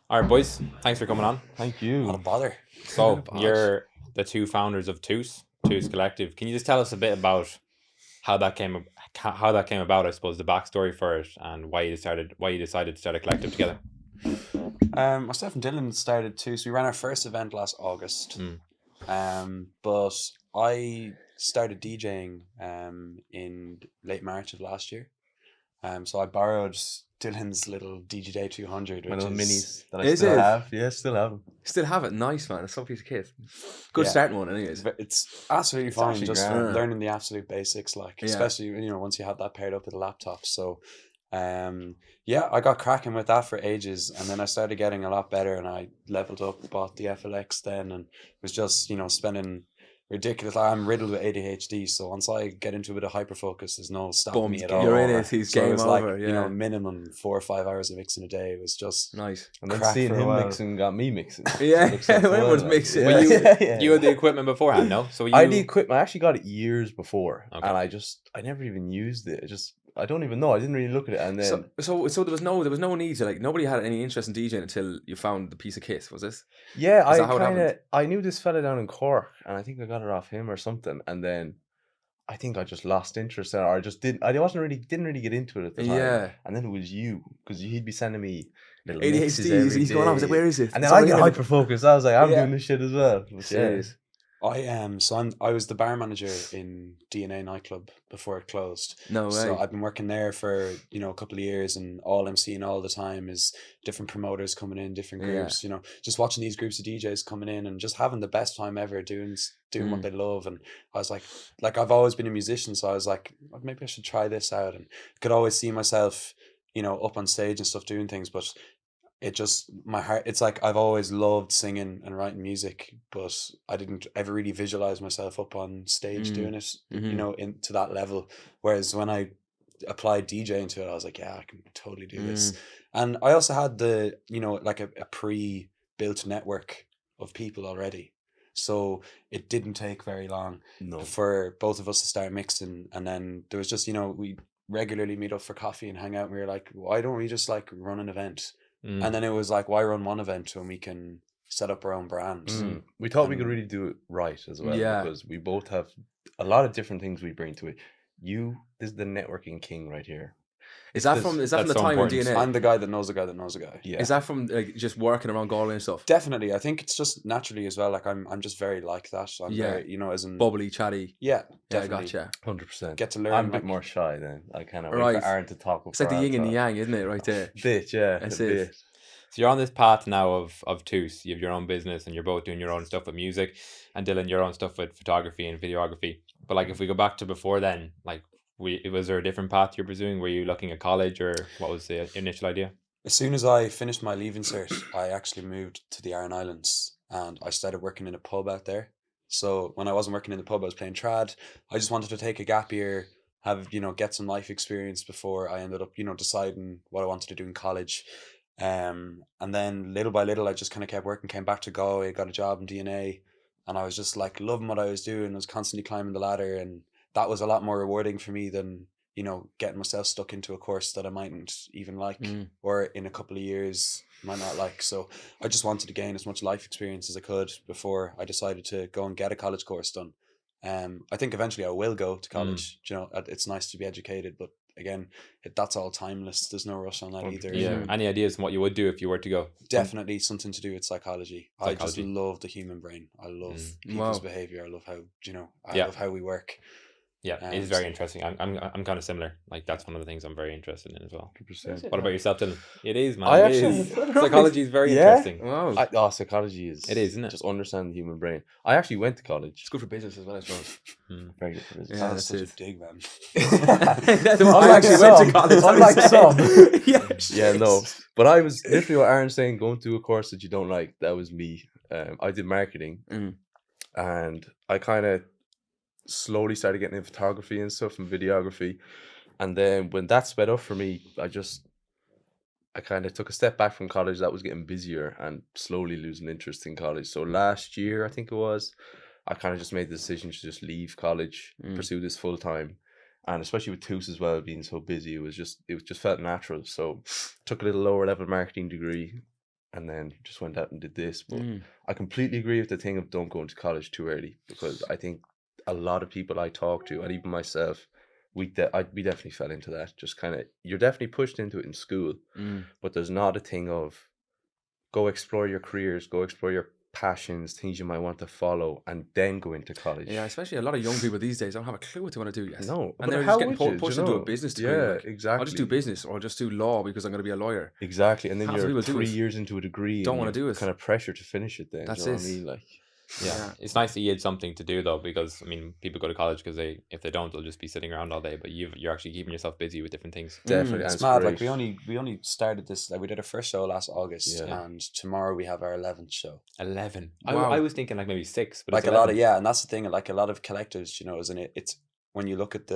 All right, boys. Thanks for coming on. Thank Not a you. bother. So Bosh. you're the two founders of Tús Collective. Can you just tell us a bit about how that came about? I suppose the backstory for it and why you decided to start a collective together. Myself and Dylan started too. So we ran our first event last August. Mm. But I started DJing in late March of last year. So I borrowed Dylan's little DJ 200, My which little is minis that I Is still it? have. Yeah, still have them. Still have it. Nice, man. It's so piece of kit. Good Yeah. starting one, anyways. it's absolutely It's fine. actually Just grand. learning the absolute basics, like Yeah. especially once you have that paired up with a laptop. So yeah, I got cracking with that for ages, and then I started getting a lot better, and I leveled up, bought the FLX then, and was just spending ridiculous. I'm riddled with ADHD, so once I get into a bit of hyperfocus, there's no stopping Boom, me at all. you're in over. it. He's So it game was over. like Yeah. minimum 4 or 5 hours of mixing a day. It was just Nice. And then Crack seeing for a him while. mixing got me mixing. Yeah, Looks so fun, everyone's like, mixing. Yeah, Well, you- yeah. You had the equipment beforehand, no? So I had the equipment. I actually got it years before, Okay. and I never even used it. I don't even know. I didn't really look at it, and then So there was no need to, like, nobody had any interest in DJing until you found the piece of kit. Was this? yeah, Is I that how it kind of happened? I knew this fella down in Cork, and I think I got it off him or something, and then I think I just lost interest in it, or I just didn't. I didn't really get into it at the time. Yeah. And then it was you, because he'd be sending me little ADHD. mixes every He's going on. I was like, day. where is it? And It's then I over get here. hyper focused. I was like, I'm Yeah. doing this shit as well. But yeah. Serious. I was the bar manager in DNA nightclub before it closed. No way. So I've been working there for a couple of years, and all I'm seeing all the time is different promoters coming in, different Yeah. groups. Just watching these groups of DJs coming in and just having the best time ever doing what they love. And I was like I've always been a musician, so I was like, maybe I should try this out, and could always see myself, up on stage and stuff doing things, but it just my heart. It's like I've always loved singing and writing music, but I didn't ever really visualize myself up on stage doing it, into that level. Whereas when I applied DJing to it, I was like, yeah, I can totally do this. And I also had the like a pre-built network of people already, so it didn't take very long No. for both of us to start mixing. And then there was just we regularly meet up for coffee and hang out, and we were like, why don't we just like run an event? And then it was like, why run one event when we can set up our own brand? We thought we could And- really do it right as well. Yeah. Because we both have a lot of different things we bring to it. This is the networking king right here. Is that This- from that's the so time in important. DNA? I'm the guy that knows a guy that knows a guy. Yeah. Is that from, like, just working around Galway and stuff? Definitely. I think it's just naturally as well. Like I'm just very like that. I'm Yeah. very, as in Bubbly, chatty. yeah, Yeah, definitely. gotcha. 100%. Get to learn. I'm a bit like, more shy then. I kind of Right. wait for Aaron to talk. It's like the yin and the yang, isn't it? Right there. Bit, yeah. That's a it. bit. So you're on this path now of Tús. You have your own business, and you're both doing your own stuff with music, and Dylan your own stuff with photography and videography. But like, if we go back to before then, like, was there a different path you're pursuing? Were you looking at college, or what was the initial idea? As soon as I finished my leaving cert, I actually moved to the Aran Islands, and I started working in a pub out there. So when I wasn't working in the pub, I was playing trad. I just wanted to take a gap year, have get some life experience before I ended up deciding what I wanted to do in college. And then little by little, I just kind of kept working. Came back to Galway, got a job in DNA, and I was just like loving what I was doing. I was constantly climbing the ladder, and that was a lot more rewarding for me than getting myself stuck into a course that I mightn't even like, or in a couple of years might not like. So I just wanted to gain as much life experience as I could before I decided to go and get a college course done. I think eventually I will go to college. It's nice to be educated, but again, that's all timeless. There's no rush on that either. Yeah. Any ideas on what you would do if you were to go? Definitely something to do with psychology. I just Psychology. love the human brain. I love Wow. people's behavior. I love how Yeah. love how we work. Yeah, it is very interesting. I'm kind of similar. Like, that's one of the things I'm very interested in as well. 100%. What about yourself, Dylan? It is, man. I It actually- is. Psychology is very Yeah. interesting. Wow. Psychology is. It is, isn't it? Just understand the human brain. I actually went to college. It's good for business as well, I suppose. Very good for business. Yeah, That's that's such it. a dig, man. I actually went to college. Unlike some. Yeah. Yeah, no. But I was literally what Aaron's saying, going to a course that you don't like. That was me. I did marketing, and I kind of slowly started getting into photography and stuff and videography. And then when that sped up for me, I kind of took a step back from college. That was getting busier and slowly losing interest in college. So last year, I think it was, I kind of just made the decision to just leave college, pursue this full time. And especially with Tús as well being so busy, it just felt natural. So took a little lower level marketing degree, and then just went out and did this. But I completely agree with the thing of don't go into college too early, because I think a lot of people I talk to, and even myself, we definitely fell into that. Just kind of, you're definitely pushed into it in school, but there's not a thing of go explore your careers, go explore your passions, things you might want to follow, and then go into college. Yeah, especially a lot of young people these days don't have a clue what they want to do yet. No, and they're how just getting would you, pushed you into a know? business degree. Yeah, like, exactly. I'll just do business, or I'll just do law because I'm going to be a lawyer. Exactly, and then Half the you're people do 3 it. years into a degree. Don't and wanna you're do it. kind of pressure to finish it. Then That's do you know it. what I mean? Like, Yeah, it's nice that you had something to do though, because I mean, people go to college because if they don't, they'll just be sitting around all day. But you're actually keeping yourself busy with different things. definitely, and It's it's mad. great. Like we only started this. Like we did our first show last August, Yeah. and tomorrow we have our 11th show. 11. Wow. I was thinking like maybe 6, but Like it's a lot 11. of and that's the thing. Like a lot of collectives, you know, isn't it? It's when you look at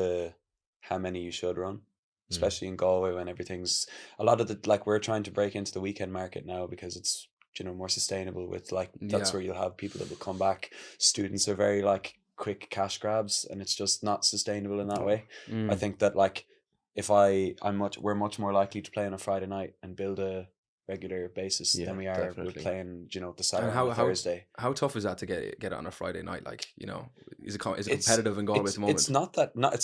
how many you should run, especially in Galway, when everything's a lot of the like we're trying to break into the weekend market now because it's, you know, more sustainable. With like that's Yeah. where you'll have people that will come back. Students are very like quick cash grabs, and it's just not sustainable in that way. I think that like if we're much more likely to play on a Friday night and build a regular basis Yeah, than we are definitely. with playing, you know, the And Saturday and the Thursday. how tough is that to get it on a Friday night? Like, you know, is it competitive in Galway at the moment? It's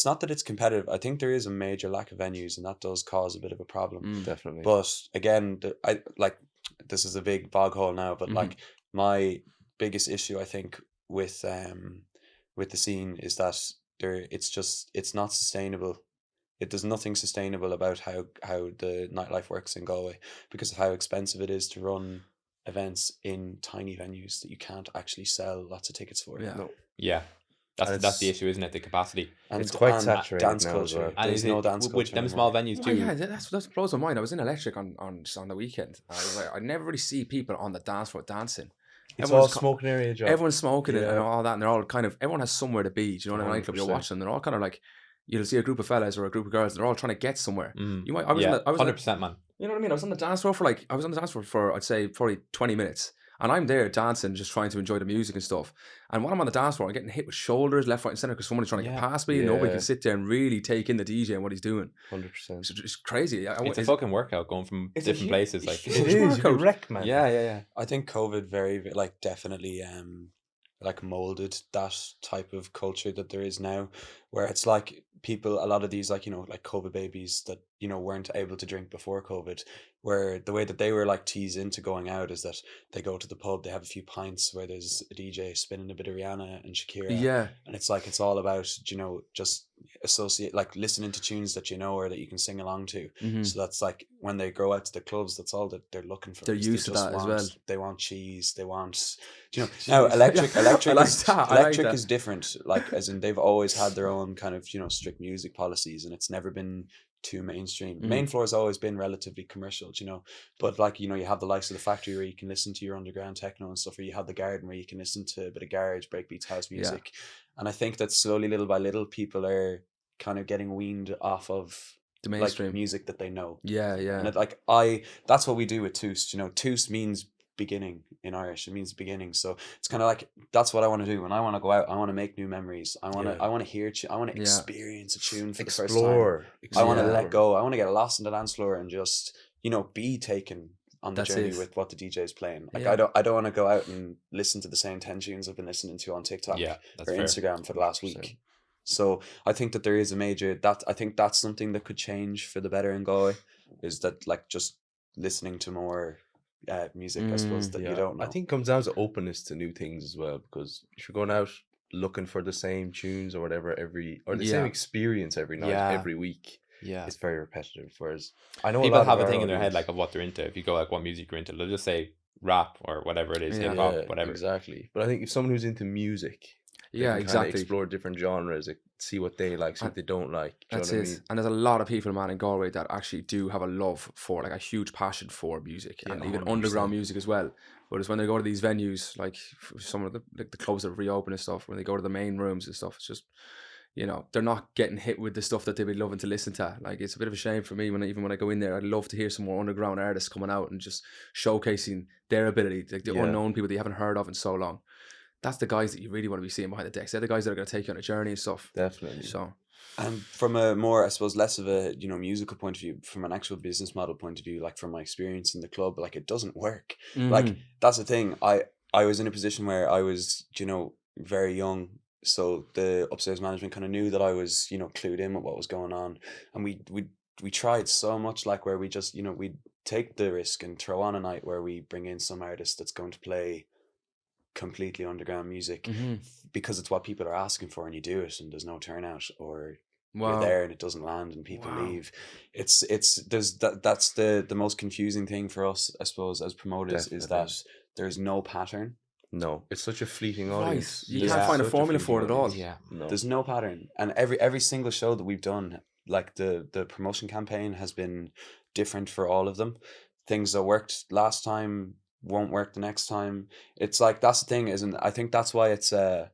not that it's competitive. I think there is a major lack of venues, and that does cause a bit of a problem. Definitely. But again, I like this is a big bog hole now. But like my biggest issue, I think, with the scene is that it's not sustainable. There's nothing sustainable about how the nightlife works in Galway because of how expensive it is to run events in tiny venues that you can't actually sell lots of tickets for. Yeah. No. Yeah, And that's it's- the issue, isn't it? The capacity. And It's quite and saturated dance now as culture. well. And There's is no it, dance with culture them anymore. small venues Oh, too. yeah, that blows my mind. I was in Electric on the weekend. I was like, I never really see people on the dance floor dancing. It's Everyone's all smoking area job. Everyone's smoking it and Yeah. all that, and they're all kind of, everyone has somewhere to be. Do you know, in a nightclub, you're 100%. watching, they're all kind of like, you'll see a group of fellas or a group of girls, and they're all trying to get somewhere. Mm. I was Yeah, on the, 100%, man. you know what I mean? I was on the dance floor for I'd say probably 20 minutes. And I'm there dancing, just trying to enjoy the music and stuff. And while I'm on the dance floor, I'm getting hit with shoulders left, right, and center because someone's trying to get Yeah. past me. Nobody Yeah. can sit there and really take in the DJ and what he's doing. 100%. It's crazy. It's a fucking workout going from It's a different hu- places. Like, huge It is. You workout. wreck, man. yeah. I think COVID like definitely like molded that type of culture that there is now, where it's like people, a lot of these like, you know, like COVID babies that, you know, weren't able to drink before COVID, where the way that they were like teased into going out is that they go to the pub, they have a few pints where there's a DJ spinning a bit of Rihanna and Shakira, Yeah. and it's like it's all about, you know, just associate like listening to tunes that you know or that you can sing along to. Mhm. So that's like when they go out to the clubs, that's all that they're looking for. They're is used to just that as want- well. They want cheese. They want, you know. Now Jeez. electric I like is, that, I like electric that. is different. Like as in they've always had their own kind of, you know, strict music policies, and it's never been too mainstream. Main floor has always been relatively commercial, you know. But like, you know, you have the likes of the Factory where you can listen to your underground techno and stuff, or you have the Garden where you can listen to a bit of garage, breakbeats, house music. And I think that slowly, little by little, people are kind of getting weaned off of The like mainstream. music that they know. Yeah. And it, like that's what we do with Tús. You know, Tús means beginning in Irish. It means beginning. So it's kind of like that's what I want to do when I want to go out. I want to make new memories. I want to hear. I want to Yeah. experience a tune for the first time. Explore. I want to Yeah. let go. I want to get lost in the dance floor and just, you know, be taken on the That's journey it. with what the DJ is playing. Like Yeah. I don't want to go out and listen to the same 10 tunes I've been listening to on TikTok Yeah, that's or fair. Instagram for the last 100%. week. So I think that there is a major I think that's something that could change for the better in Galway, is that like just listening to more music, I suppose, that you don't know. I think it comes down to openness to new things as well, because if you're going out looking for the same tunes or whatever the same Yeah. experience every night, Yeah. every week, Yeah. it's very repetitive. Whereas I know People a lot have of a our thing in their head audience- like of what they're into. If you go like what music you're into, they'll just say rap or whatever it is, Yeah. hip hop, whatever. exactly. But I think if someone who's into music, they Yeah, can kinda exactly. explore different genres, see what they like, see what they don't like. Do you know That's what I it. mean? And there's a lot of people, man, in Galway that actually do have a love for, like, a huge passion for music, Yeah, and even 100%. underground music as well. But it's when they go to these venues, like some of the clubs that reopen and stuff, when they go to the main rooms and stuff, it's just, you know, they're not getting hit with the stuff that they'd be loving to listen to. Like, it's a bit of a shame for me when I go in there. I'd love to hear some more underground artists coming out and just showcasing their ability, like the Yeah. unknown people that you haven't heard of in so long. That's the guys that you really want to be seeing behind the decks. They're the guys that are going to take you on a journey and stuff. Definitely. So And from a more, I suppose, less of a, musical point of view, from an actual business model point of view, like from my experience in the club, like it doesn't work. Like that's the thing. I was in a position where I was, very young. So the upstairs management kind of knew that I was, clued in with what was going on. And we tried so much, like where we just, we'd take the risk and throw on a night where we bring in some artist that's going to play completely underground music because it's what people are asking for, and you do it and there's no turnout, or you're there and it doesn't land and people leave. It's that's the most confusing thing for us, I suppose, as promoters. Definitely. Is that there's no pattern. No, it's such a fleeting audience. You can't find a formula for it at all. Yeah, no. There's no pattern, and every single show that we've done, like the promotion campaign has been different for all of them. Things that worked last time won't work the next time. It's like, that's the thing, isn't? I think that's why it's so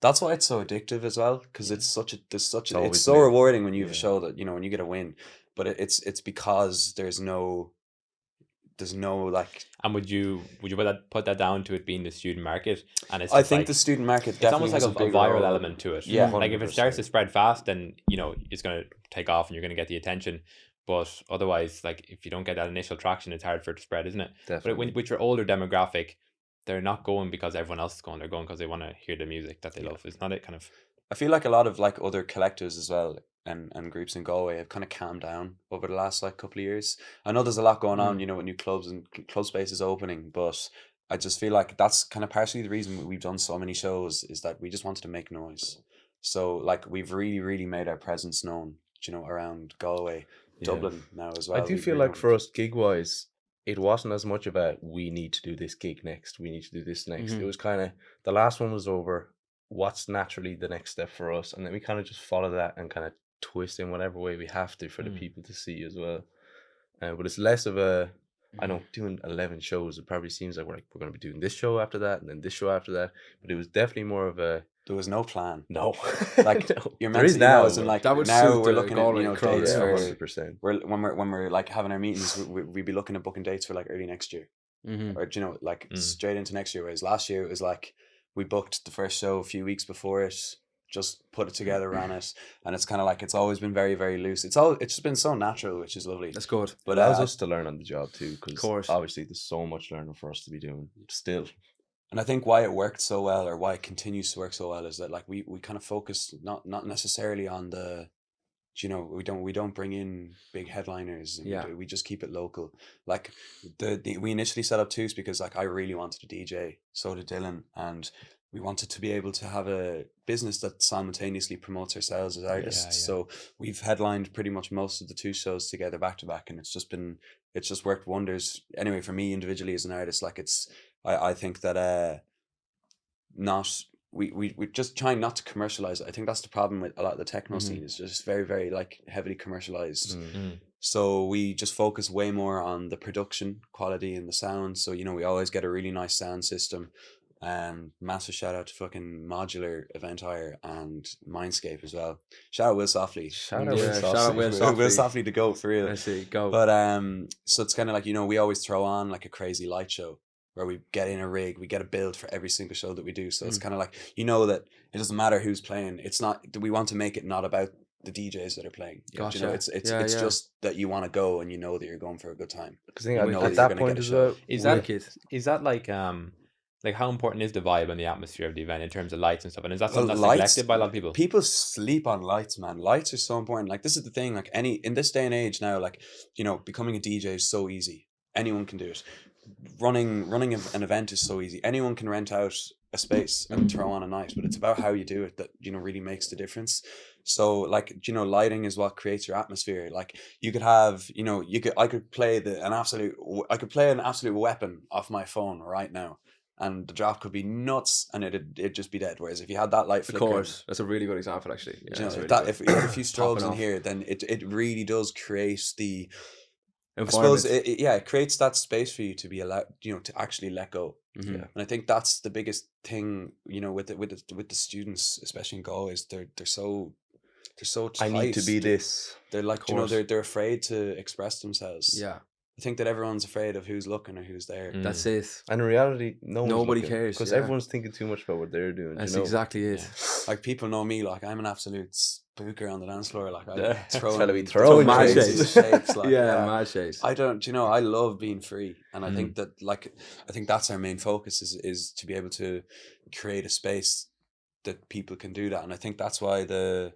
addictive as well, because it's so rewarding when you have a show that, when you get a win, but it's because there's no like. And would you put that down to it being the student market? And I think the student market definitely it's almost like a viral element to it. Yeah, 100%. Like if it starts to spread fast, then it's going to take off and you're going to get the attention. But otherwise, like if you don't get that initial traction, it's hard for it to spread, isn't it? Definitely. But with your older demographic, they're not going because everyone else is going. They're going because they want to hear the music that they love. It's not it kind of. I feel like a lot of like other collectives as well, and groups in Galway have kind of calmed down over the last like couple of years. I know there's a lot going on, with new clubs and club spaces opening, but I just feel like that's kind of partially the reason we've done so many shows, is that we just wanted to make noise. So like we've really, really made our presence known, around Galway, Dublin now as well. I do feel like for us, gig wise, it wasn't as much about we need to do this gig next, we need to do this next. It was kind of, the last one was over, what's naturally the next step for us, and then we kind of just follow that and kind of twist in whatever way we have to for the people to see as well. But it's less of a, I know, doing 11 shows, it probably seems like we're going to be doing this show after that and then this show after that, but it was definitely more of a, there was no plan. No, like no. You're meant to now, and like that would now we're suit looking Galway at crowd, dates for 100%. when we're like having our meetings, we'd be looking at booking dates for like early next year, or like straight into next year. Whereas last year it was like we booked the first show a few weeks before it, just put it together, ran it, and it's kind of like it's always been very, very loose. It's just been so natural, which is lovely. That's good. But it allows us to learn on the job too, because of obviously there's so much learning for us to be doing still. And I think why it worked so well, or why it continues to work so well, is that like we kind of focus not necessarily on the, we don't bring in big headliners. And we just keep it local. Like we initially set up Tús because like I really wanted to DJ, so did Dylan, and we wanted to be able to have a business that simultaneously promotes ourselves as artists. Yeah. So we've headlined pretty much most of the Tús shows together back to back, and it's just worked wonders. Anyway, for me individually as an artist, like I think that we're just trying not to commercialize it. I think that's the problem with a lot of the techno scene. It's just very, very like heavily commercialized. So we just focus way more on the production quality and the sound. So we always get a really nice sound system. Massive shout out to fucking Modular Event Hire and Mindscape as well. Shout out Will Softly. Shout out Will Softly. Will Softly to go for real. I see, go. But so it's kind of like we always throw on like a crazy light show where we get in a rig, we get a build for every single show that we do. So it's kind of like that it doesn't matter who's playing. It's not, we want to make it not about the DJs that are playing. Gotcha. It's just that you want to go and that you're going for a good time. Because at that point as well, is that like how important is the vibe and the atmosphere of the event in terms of lights and stuff? And is that something that's neglected by a lot of people? People sleep on lights, man. Lights are so important. Like this is the thing. Like in this day and age now, like becoming a DJ is so easy. Anyone can do it. Running an event is so easy. Anyone can rent out a space and throw on a night, but it's about how you do it that really makes the difference. So like lighting is what creates your atmosphere. Like you could have I could play an absolute weapon off my phone right now, and the drop could be nuts and it'd just be dead. Whereas if you had that light flicker, of course, that's a really good example actually. If you have a few strobes in here, then it really does create the, I suppose it creates that space for you to be allowed, to actually let go. Yeah. And I think that's the biggest thing, with the students, especially in Galway, is they're so tight. I need to be this. They're like, they're afraid to express themselves. Yeah. I think that everyone's afraid of who's looking or who's there. That's it. And in reality, nobody cares, because everyone's thinking too much about what they're doing. That's exactly it. Like people know me, like I'm an absolute booker on the dance floor. Like I Yeah. throw Fella be in throwing mad shapes, shapes. like, Mad shapes. I don't, I love being free, and I think that I think that's our main focus is to be able to create a space that people can do that, and I think that's why the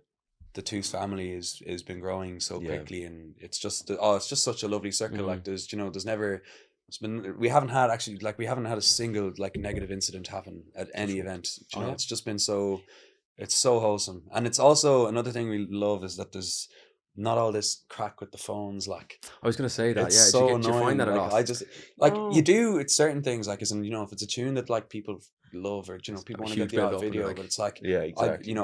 Tús family is been growing so quickly, and it's just such a lovely circle. Like there's never. We haven't had a single like negative incident happen at any event. It's just been it's so wholesome. And it's also another thing we love is that there's not all this crack with the phones. Like I was gonna say that. it's Yeah, so do you annoying. find that Like enough? I just you do. It's certain things like as in if it's a tune that like people love or people want to get the odd video, but it's like exactly.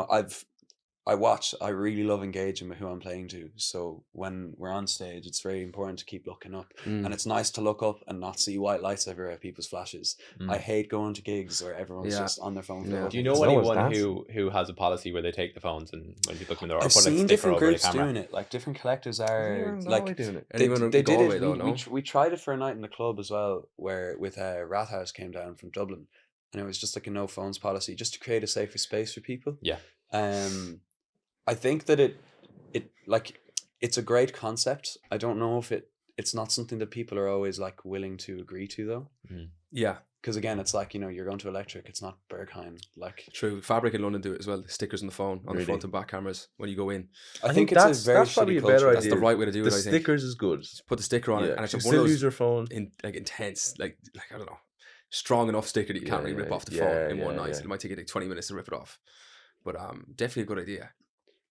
I really love engaging with who I'm playing to. So when we're on stage, it's very important to keep looking up. And it's nice to look up and not see white lights everywhere at people's flashes. I hate going to gigs where everyone's just on their phone. Yeah. Do you know anyone who has a policy where they take the phones and when people come in the door, I've seen different groups doing it. Like different collectors are like doing it. they did Galway, it. though, We tried it for a night in the club as well, where with Rathouse came down from Dublin, and it was just like a no phones policy, just to create a safer space for people. Yeah. I think that it's a great concept. I don't know if it's not something that people are always like willing to agree to though. Yeah. Because again, it's like, you're going to Electric, it's not Berghain. Like True. Fabric in London do it as well. The stickers on the phone, on the front and back cameras when you go in. I think it's that's probably a better idea. That's the right way to do it, I think. The stickers is good. Just put the sticker on it, and it's you one of still those use your phone. intense, like I don't know, strong enough sticker that you can't really rip off the phone in one night. Yeah. It might take you like 20 minutes to rip it off. But definitely a good idea.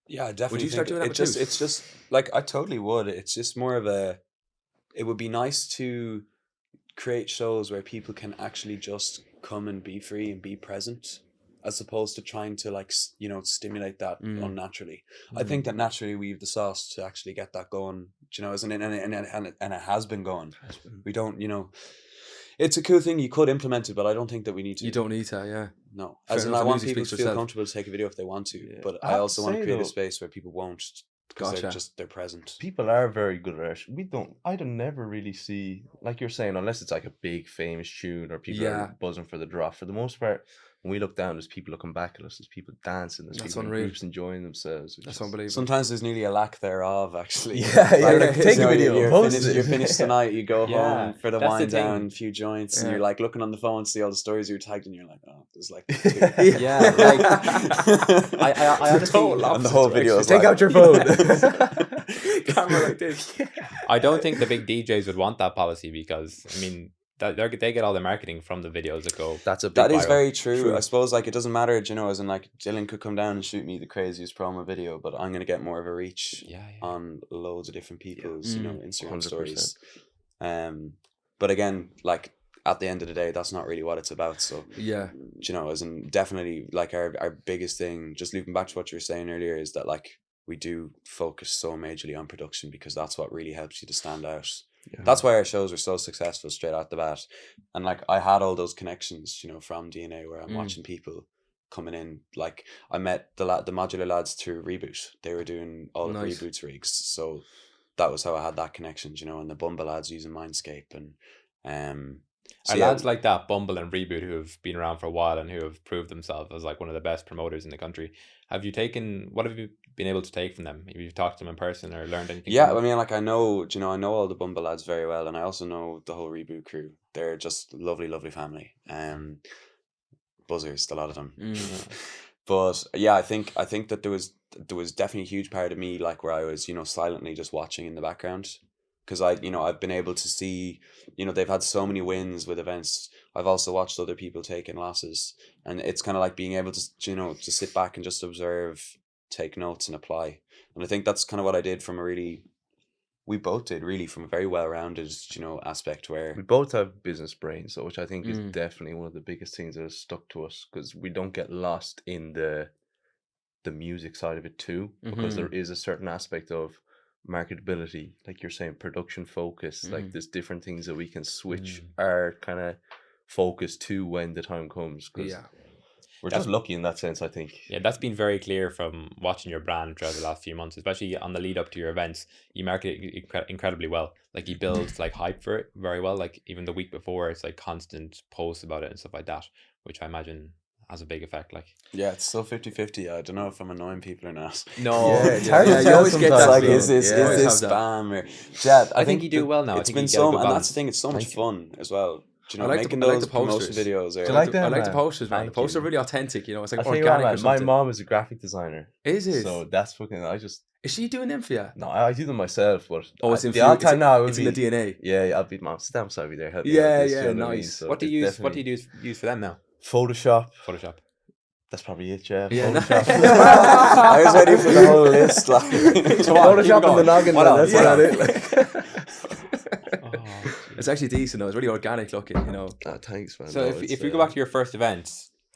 Yeah, definitely. Would you start doing that? It's just like I totally would. It's just more of it would be nice to create shows where people can actually just come and be free and be present, as opposed to trying to like stimulate that unnaturally. I think that naturally we have the sauce to actually get that going, and it has been going. We don't, it's a cool thing. You could implement it, but I don't think that we need to. You don't need to, yeah. No, Fair as in enough, I the want music people speaks to for feel itself. comfortable to take a video if they want to, but I I have also to want to say, create though, a space where people won't, because they're present. People are very good at it. I don't never really see, like you're saying, unless it's like a big famous tune or people are buzzing for the drop. For the most part, when we look down, there's people looking back at us, there's people dancing, there's people in groups enjoying themselves. That's unbelievable. Sometimes there's nearly a lack thereof, actually. Take a video, you're finished tonight, you go home for the that's wind the thing. down, a few joints, and you're like looking on the phone, see all the stories you're tagged, and you're like, oh, there's like two. I honestly, and the whole video is take like, out your phone. Camera like this. I don't think the big DJs would want that policy because I mean they get all the marketing from the videos that go. That is very true. I suppose like it doesn't matter, as in like Dylan could come down and shoot me the craziest promo video, but I'm gonna get more of a reach on loads of different people's Instagram 100%. Stories. But again, like at the end of the day, that's not really what it's about. So as in definitely like our biggest thing, just looping back to what you were saying earlier, is that like we do focus so majorly on production because that's what really helps you to stand out. That's why our shows were so successful straight out the bat. And like I had all those connections, from DNA where I'm watching people coming in. Like I met the modular lads through Reboot. They were doing all of Reboot's rigs. So that was how I had that connection, and the Bumble lads using Mindscape and lads like that, Bumble and Reboot, who have been around for a while and who have proved themselves as like one of the best promoters in the country. What have you been able to take from them? Have you talked to them in person or learned anything? Yeah, I mean, like I know all the Bumble lads very well, and I also know the whole Reboot crew. They're just lovely, lovely family. Buzzers, a lot of them. But yeah, I think that there was definitely a huge part of me like where I was, silently just watching in the background. Because I've been able to see, they've had so many wins with events. I've also watched other people taking losses, and it's kind of like being able to, to sit back and just observe, take notes and apply. And I think that's kind of what I did we both did really from a very well-rounded, aspect where we both have business brains, which I think is definitely one of the biggest things that has stuck to us, because we don't get lost in the music side of it too, because there is a certain aspect of marketability, like you're saying, production focus, like there's different things that we can switch our kind of focus to when the time comes, because we're just lucky in that sense, I think. Yeah, that's been very clear from watching your brand throughout the last few months, especially on the lead up to your events. You market it incredibly well. Like you build like hype for it very well. Like even the week before, it's like constant posts about it and stuff like that, which I imagine has a big effect. Like, Yeah, it's so 50-50. I don't know if I'm annoying people or not. no, Yeah, it's hard to you tell always get sometimes. that It's like, feeling. is this Yeah. Always is this have that. spam or yeah? I think you do well now. I It's think been you get a so, good and that's balance. the thing. It's so much Thank you. fun as well. Do you know, I like making the those promotion posters. videos? Do you Or, like them, I like the man? posters, man. The Thank posters are you. really authentic. You know, it's like I'll tell you what, organic or man, my something. mom is a graphic designer. Is it? So that's fucking. I just Is she doing them for you? no, I do them myself, but Oh, it's in the odd time now. It's in the DNA. Yeah, I'll be mom. Stamps. I'll be there. Help me Yeah, out with this, yeah, you know what I mean? nice. So What do it's you use? What definitely- do you use for them now? Photoshop. Photoshop. That's probably it, yeah. Yeah, no. Photoshop. I was ready for the whole list. Like, Photoshop and the noggin. What Man, else? that's What about else? it. It's actually decent though. It's really organic looking, you know. Thanks, man. So No, if it's, we go back to your first event,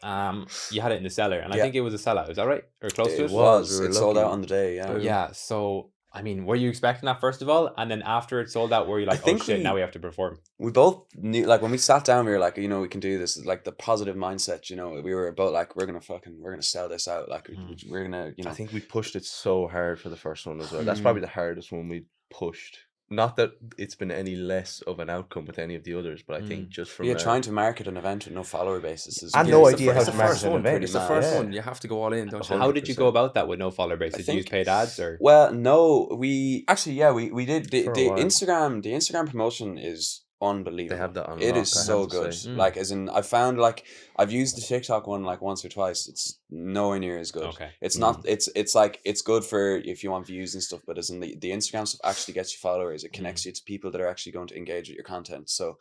you had it in the cellar, and I Yeah. think it was a sellout. Is that right? Or close to It it? was. we were It sold lucky. out on the day. Yeah. Yeah. So I mean, were you expecting that first of all, and then after it sold out, were you like, oh think shit, we- now we have to perform? We both knew, like, when we sat down, we were like, you know, we can do this. Like the positive mindset, you know, we were both like, we're gonna sell this out. Like we're gonna, you know. I think we pushed it so hard for the first one as well. That's probably the hardest one we pushed. Not that it's been any less of an outcome with any of the others, but I think just from trying to market an event with no follower basis is. And no it's idea the how first- to market it's an the event. pretty It's the mad. first Yeah. one. You have to go all in, don't you? How did you 100%. go about that with no follower base? I Did you use think- paid ads or? Well, no, we actually, yeah, we did the For a while. Instagram promotion is unbelievable. They have that on It lock, is I so have to good. say. Like, as in, I found, like, I've used the TikTok one like once or twice. It's nowhere near as good. Okay. It's not. It's like it's good for if you want views and stuff, but as in the Instagram stuff actually gets you followers. It connects you to people that are actually going to engage with your content. So.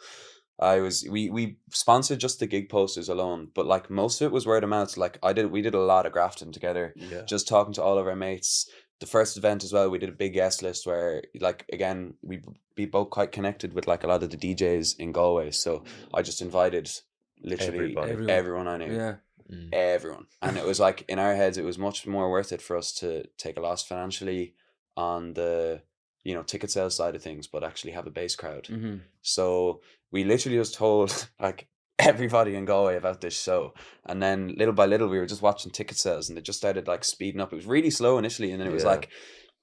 We sponsored just the gig posters alone, but like most of it was word of mouth. Like we did a lot of grafting together, Yeah. just talking to all of our mates. The first event as well, we did a big guest list where, like, again, we both quite connected with like a lot of the DJs in Galway. So I just invited literally Everybody. everyone I knew, Yeah. everyone, and it was like in our heads, it was much more worth it for us to take a loss financially on the ticket sales side of things, but actually have a base crowd. Mm-hmm. So we literally just told like everybody in Galway about this show, and then little by little we were just watching ticket sales, and they just started like speeding up. It was really slow initially, and then it was Yeah. like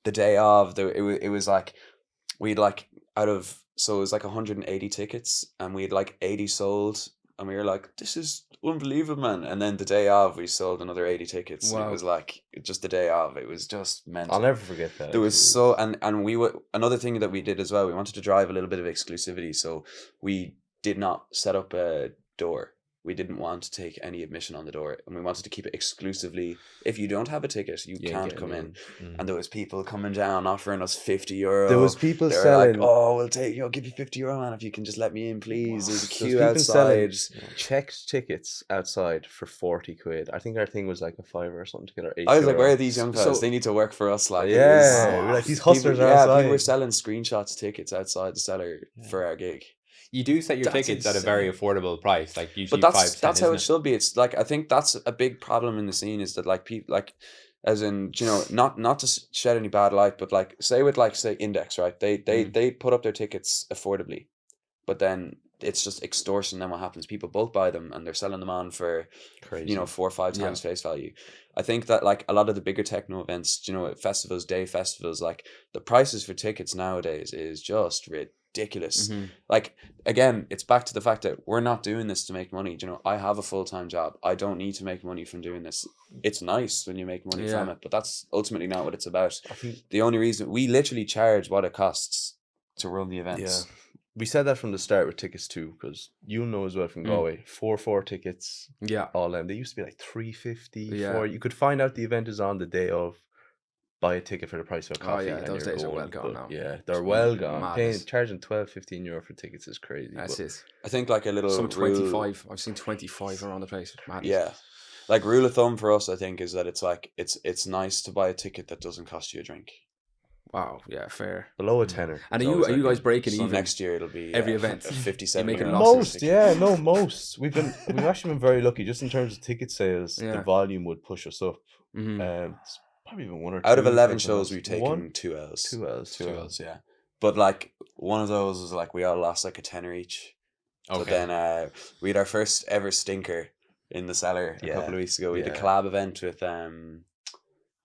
the day of it was like we'd like so it was like 180 tickets, and we had like 80 sold, and we were like, this is unbelievable, man. And then the day of we sold another 80 tickets. Wow. It was like just the day of, it was just mental. I'll never forget that. There was It so and we were another thing that we did as well. We wanted to drive a little bit of exclusivity, so we did not set up a door. We didn't want to take any admission on the door, and we wanted to keep it exclusively. If you don't have a ticket, you can't get come in. Mm. And there was people coming down offering us €50. There was people They were selling. like, "Oh, we'll take give you €50, man, if you can just let me in, please." There's a There's queue people selling outside. checked tickets outside for 40 quid. I think our thing was like a fiver or something to get our €8. I was like, "Where are these young fellas? So- They need to work for us." Like, it Yeah, was- we're like, these people- hustlers are yeah, outside. people were selling screenshots of tickets outside the cellar for our gig. You do set your That's tickets at a very insane. affordable price, like usually But 5 that's how it isn't should be. It's like, I think that's a big problem in the scene, is that like people, like, as in, not to shed any bad light, but like say Index, right? They put up their tickets affordably, but then it's just extortion. Then what happens? People bulk buy them, and they're selling them on for Crazy. 4 or 5 times face value. I think that like a lot of the bigger techno events, festivals, day festivals, like the prices for tickets nowadays is just ridiculous. Mm-hmm. Like, again, it's back to the fact that we're not doing this to make money. I have a full-time job. I don't need to make money from doing this. It's nice when you make money from it, but that's ultimately not what it's about. I think The only reason we literally charge what it costs to run the events. we said that from the start with tickets too, because you'll know as well from Galway, 4 tickets, Yeah. all them. They used to be like 350. Yeah. 4. You could find out the event is on the day of. Buy a ticket for the price of a Oh, coffee. yeah, and those you're days are going, well gone but now. Yeah, they're well gone. Madness. Charging €12-15 for tickets is crazy. That's but it. I think like a little Some rule- 25. I've seen 25 around the place. Madness. Yeah. Like, rule of thumb for us, I think, is that it's like it's nice to buy a ticket that doesn't cost you a drink. Wow. Yeah. Fair. Below a tenner. And is are always you like guys breaking So even? next year it'll be every event. a 57 You're making euro losses. most, yeah, no, most. We've actually been very lucky just in terms of ticket sales. Yeah. The volume would push us up. Mm-hmm. It's probably been 1 or 2 Out of 11 in terms shows, of we've taken one, 2 L's. 2 L's. 2 L's, yeah. But like one of those was like we all lost like a tenner each. But Okay. then we had our first ever stinker in the cellar a Yeah, couple of weeks ago. We had a yeah. collab event with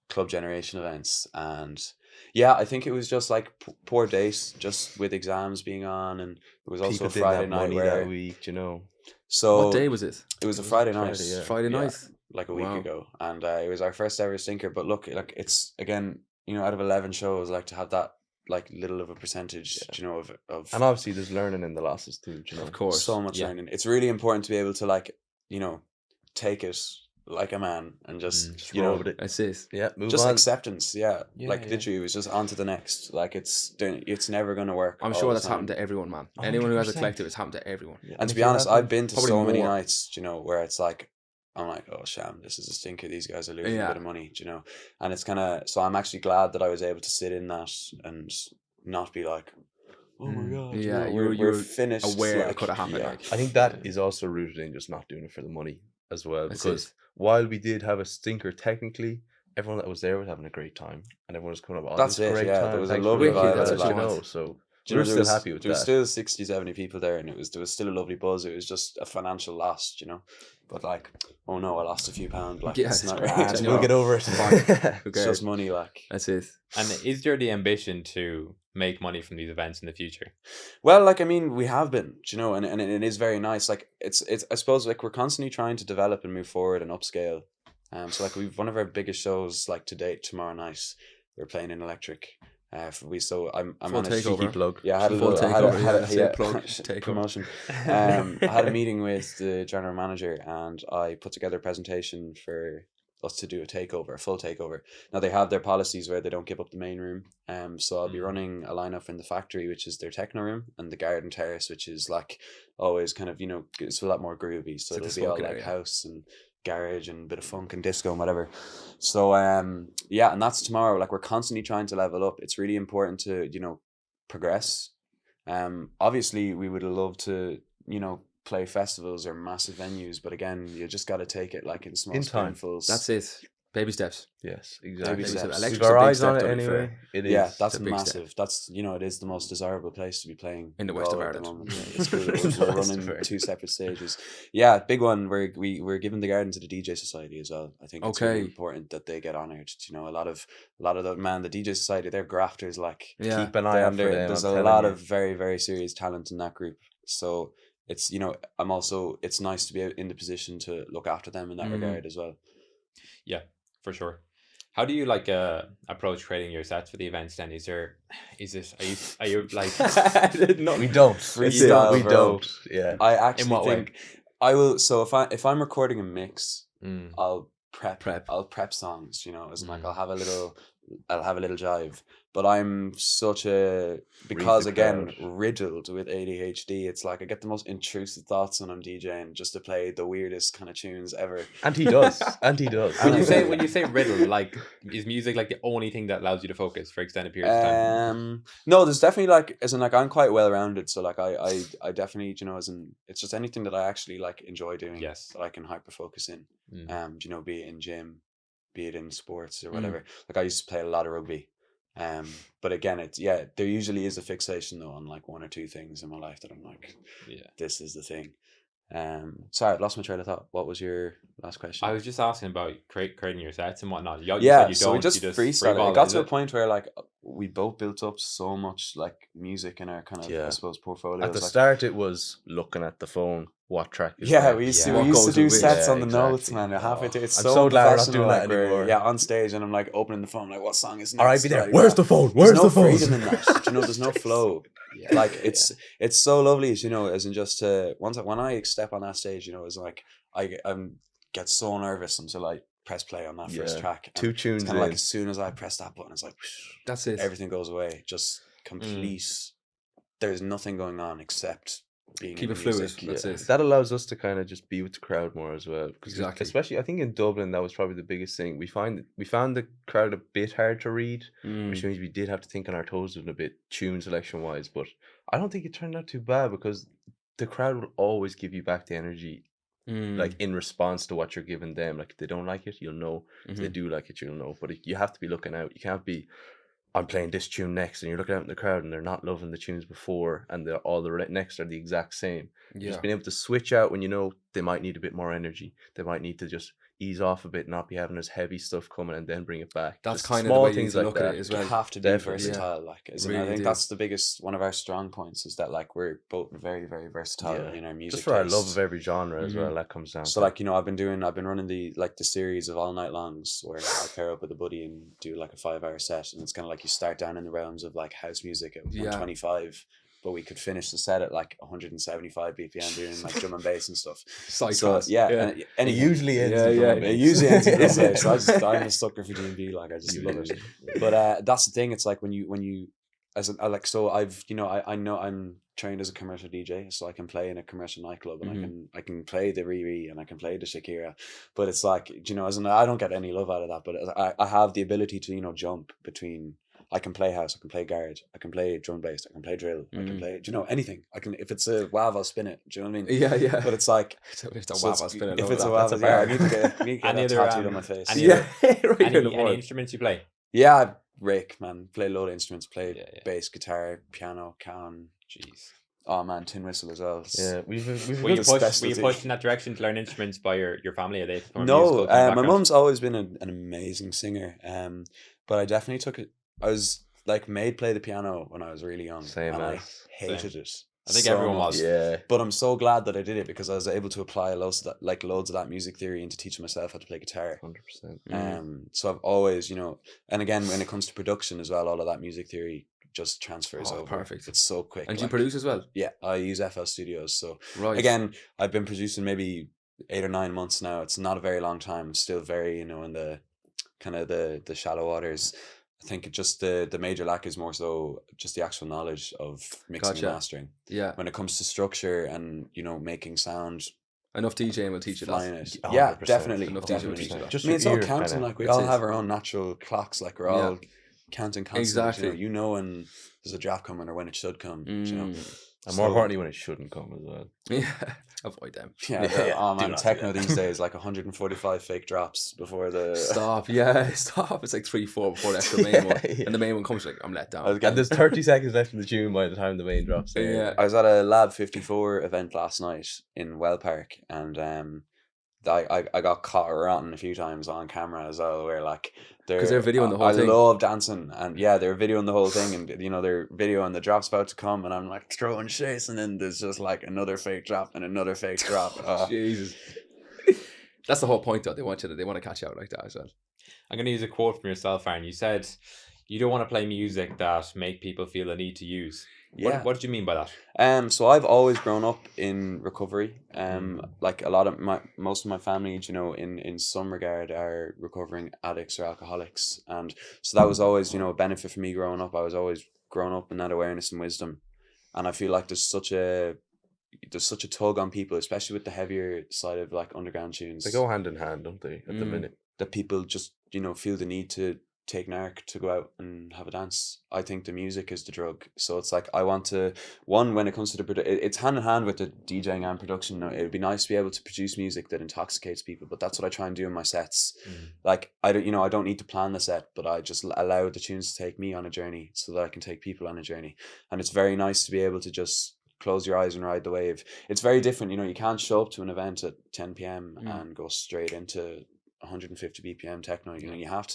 Club Generation Events, and Yeah, I think it was just like poor days, just with exams being on, and it was also People a didn't Friday have night money where. that week, you know. So What day was it? it was a It was Friday night. Friday, yeah. Friday Yeah, night. like a week Wow. ago, and it was our first ever stinker. But look, like it's again, you know, out of 11 shows, like to have that like little of a percentage, you know, of And obviously there's learning in the losses too, you know. Of course. so much Yeah. learning. It's really important to be able to like, you know, take it like a man and just Just you roll know with it. That's it. Yeah, move just on. acceptance. Yeah, Yeah, like yeah. literally, it was just on to the next. Like it's never gonna work. I'm all sure the that's happened time. to everyone, man. Anyone who has a 100%. collective, it's happened to everyone. Yeah, And to if be you're honest, having- I've been to probably so many more. nights, you know, where it's like, I'm like, oh, sham, this is a stinker. These guys are losing a Yeah. bit of money, you know? And it's kind of, so I'm actually glad that I was able to sit in that and not be like, oh my God, you Yeah, know, you're we're finished. aware it like, could have happened. yeah. Like, I think that is also rooted in just not doing it for the money as well. That's Because it. while we did have a stinker technically, everyone that was there was having a great time. And everyone was coming up, oh, That's this is it, a great yeah, time. there was a Thanks for lovely being vibe, here," that's what you you know. want. So Do you we're know, still happy with there was that. still 60, 70 people there, and it was still a lovely buzz. It was just a financial loss, you know? But like, oh no, I lost a few pounds. Like, Yeah, it's it's not grand, right. you you We'll know? get over it. Who It's cares? just money, like. That's it. And is there the ambition to make money from these events in the future? Well, like I mean, we have been, you know, and it is very nice. Like it's I suppose like we're constantly trying to develop and move forward and upscale. So like we've one of our biggest shows like to date tomorrow night. We're playing in Electric. I'm Full on a takeover. Cheeky plug. Yeah, I had a Full little, I had a, takeover, had yeah, a, that's it, plug, takeover. promotion. I had a meeting with the general manager, and I put together a presentation for us to do a full takeover. Now they have their policies where they don't give up the main room. So I'll be running a lineup in the factory, which is their techno room, and the garden terrace, which is like always kind of, you know, it's a lot more groovy. So It's like the it'll be all smoking like area. house and garage and a bit of funk and disco and whatever. So yeah, and that's tomorrow. Like we're constantly trying to level up. It's really important to, you know, progress. Obviously we would love to, you know, play festivals or massive venues, but again, you just got to take it like in small In time. spoonfuls. That's it. Baby steps. Yes, exactly. Baby steps. We've Electric's our a big eyes step, on it to be anyway. fair. It is. Yeah, that's a big step. massive. That's, you know, it is the most desirable place to be playing In the west of Galway at the Ireland. moment. Yeah, it's cool. In the We're west of running Ireland. 2 separate stages. Yeah, big one. We're giving the garden to the DJ Society as well. I think it's really Okay. important that they get honoured. You know, a lot of the DJ Society, they're grafters. Like Yeah. Keep an eye out for them. there's I'm a telling lot you. of very, very serious talent in that group. So it's, you know, it's nice to be in the position to look after them in that regard as well. Yeah, for sure. How do you like approach creating your sets for the events then? Are you like no, We don't. Freestyle, we bro. don't. Yeah. I actually what way? think I will. So if I'm recording a mix, Mm, I'll prep. I'll prep songs. You know, as in like I'll have a little jive. But I'm such a because the again crowd. riddled with ADHD. It's like I get the most intrusive thoughts when I'm DJing, just to play the weirdest kind of tunes ever. And he does. And he does. when you say riddle, like is music like the only thing that allows you to focus for extended periods of time? No, there's definitely like as in like I'm quite well rounded, so like I definitely, you know, as in it's just anything that I actually like enjoy doing, Yes. that I can hyper focus in. Mm. You know, be it in gym, be it in sports or whatever. Like I used to play a lot of rugby. But again, there usually is a fixation though on like one or two things in my life that I'm like, Yeah. this is the thing. Sorry, I lost my train of thought. What was your last question? I was just asking about creating your sets and whatnot. You Yeah, said you so don't. we just you freestyle it. freeball It got is to a point where like we both built up so much like music in our kind of, Yeah. I suppose, portfolios. At the like, start, it was looking at the phone. What track is yeah, that? we used Yeah. to What do goes with which? sets Yeah, on the notes, exactly. man. Halfway through, it's I'm so so glad we're not professional, doing that like, we're, anymore. yeah, on stage, and I'm like opening the phone, like, what song is next? All right, be there. Like, Where's yeah. the phone? There's Where's no the phone? freedom in that. You know, there's no flow. Yeah. Like it's so lovely, you know, as in just to when I step on that stage, you know, it's like I get so nervous until I press play on that first Yeah. track. And 2 tunes it's kind of like in. as soon as I press that button, it's like That's it. everything goes away. Just complete. There's nothing going on except being Keep in it the fluid. music. That's it. That allows us to kind of just be with the crowd more as well. 'Cause Exactly. especially, I think in Dublin, that was probably the biggest thing. We found the crowd a bit hard to read, which means we did have to think on our toes a little bit, tune selection wise. But I don't think it turned out too bad because the crowd will always give you back the energy, like in response to what you're giving them. Like if they don't like it, you'll know. If they do like it, you'll know. But you have to be looking out. You can't be, I'm playing this tune next, and you're looking out in the crowd and they're not loving the tunes before, and all the next are the exact same. Yeah. Just being able to switch out when you know they might need a bit more energy. They might need to just ease off a bit, not be having this heavy stuff coming and then bring it back. That's Just kind of the small way you need things to like look at that. it as You well. have to be Definitely. versatile, like, as in, Really I think do. that's the biggest, one of our strong points is that, like, we're both very, very versatile Yeah. in our music Just for our love tastes. of every genre as Mhm. well, that comes down So to. like, you know, I've been running the series of all night longs where I pair up with a buddy and do like a 5-hour set, and it's kind of like you start down in the realms of like house music at Yeah. 125, but we could finish the set at like 175 BPM doing like drum and bass and stuff. Side So tracks. yeah, It anything. usually ends Yeah, in drum yeah. and It bass. usually ends in drum and bass. So I'm a sucker for D&B, like I just love it. But that's the thing. It's like when you as I like, so I've, you know, I know I'm trained as a commercial DJ, so I can play in a commercial nightclub, and I can play the Riri and I can play the Shakira, but it's like, you know, as in, I don't get any love out of that, but I have the ability to, you know, jump between. I can play house, I can play garage, I can play drum bass, I can play drill, I can play, do you know, anything. I can, if it's a wav, I'll spin it. Do you know what I mean? Yeah, yeah. But it's like, If it's a so wav, I'll spin it. if it's a That's wav, a yeah, bar. I need to get Any that other, tattooed on my face. any Yeah, other- right in the any board. instruments you play? Yeah, I rake, man. Play a load of instruments. Play Yeah. bass, guitar, piano, can. Jeez. Oh man, tin whistle as well. Yeah, we've Were you Good pushed? Were you specialty. pushed in that direction to learn instruments by your family? Are they from a No, musical kind of my background? mum's always been an amazing singer. But I definitely took it. I was like made play the piano when I was really young, Same and I as. hated it. I think so everyone much. was. Yeah. But I'm so glad that I did it because I was able to apply loads of that music theory into teaching myself how to play guitar. 100%. So I've always, you know, and again, when it comes to production as well, all of that music theory just transfers Oh, over. perfect. It's so quick. And do you like- produce as well? Yeah, I use FL Studios. So Right. again, I've been producing maybe 8 or 9 months now. It's not a very long time. It's still very, you know, in the kind of the shallow waters. I think it just the major lack is more so just the actual knowledge of mixing Gotcha. and mastering. Yeah. When it comes to structure and, you know, making sound, Enough DJing will teach you flying that. it. Yeah, 100%. definitely. Enough definitely. DJing will teach you that. Just I mean, it's your all ear counting. kinda- Like we That's all it. have our own natural clocks. Like we're Yeah. all counting constantly. Exactly. You know when there's a drop coming or when it should come. You know. And more So- importantly, when it shouldn't come as well. Yeah. Avoid them. Yeah, Yeah, oh do man, not do techno that. these days like 145 fake drops before the. Stop. Yeah. Stop. It's like 3, 4 before the actual main one. Yeah. And the main one comes like, I'm let down. I was And getting- there's 30 seconds left in the tune by the time the main drops. Yeah. I was at a Lab 54 event last night in Well Park, and I got caught rotten a few times on camera as well, where like they're 'Cause they're videoing the whole I thing. love dancing, and yeah, they're videoing the whole thing, and you know they're videoing the drop's about to come, and I'm like throwing shit, and then there's just like another fake drop and another fake drop. Jesus. That's the whole point though. They want to catch you out like that as well. I'm going to use a quote from yourself, Aran. You said you don't want to play music that make people feel the need to use. Yeah. What did you mean by that? So I've always grown up in recovery. Like a lot of most of my family, you know, in some regard are recovering addicts or alcoholics, and so that was always, you know, a benefit for me growing up. I was always growing up in that awareness and wisdom, and I feel like there's such a tug on people, especially with the heavier side of like underground tunes. They go hand in hand, don't they, at the Mm. minute? That people just, you know, feel the need to take narc to go out and have a dance. I think the music is the drug. So it's like I want to, when it comes to it's hand in hand with the DJing and production. It would be nice to be able to produce music that intoxicates people, but that's what I try and do in my sets. Like I don't need to plan the set, but I just allow the tunes to take me on a journey so that I can take people on a journey. And it's very nice to be able to just close your eyes and ride the wave. It's very different, you know. You can't show up to an event at 10 p.m. and go straight into 150 BPM techno. You know, you have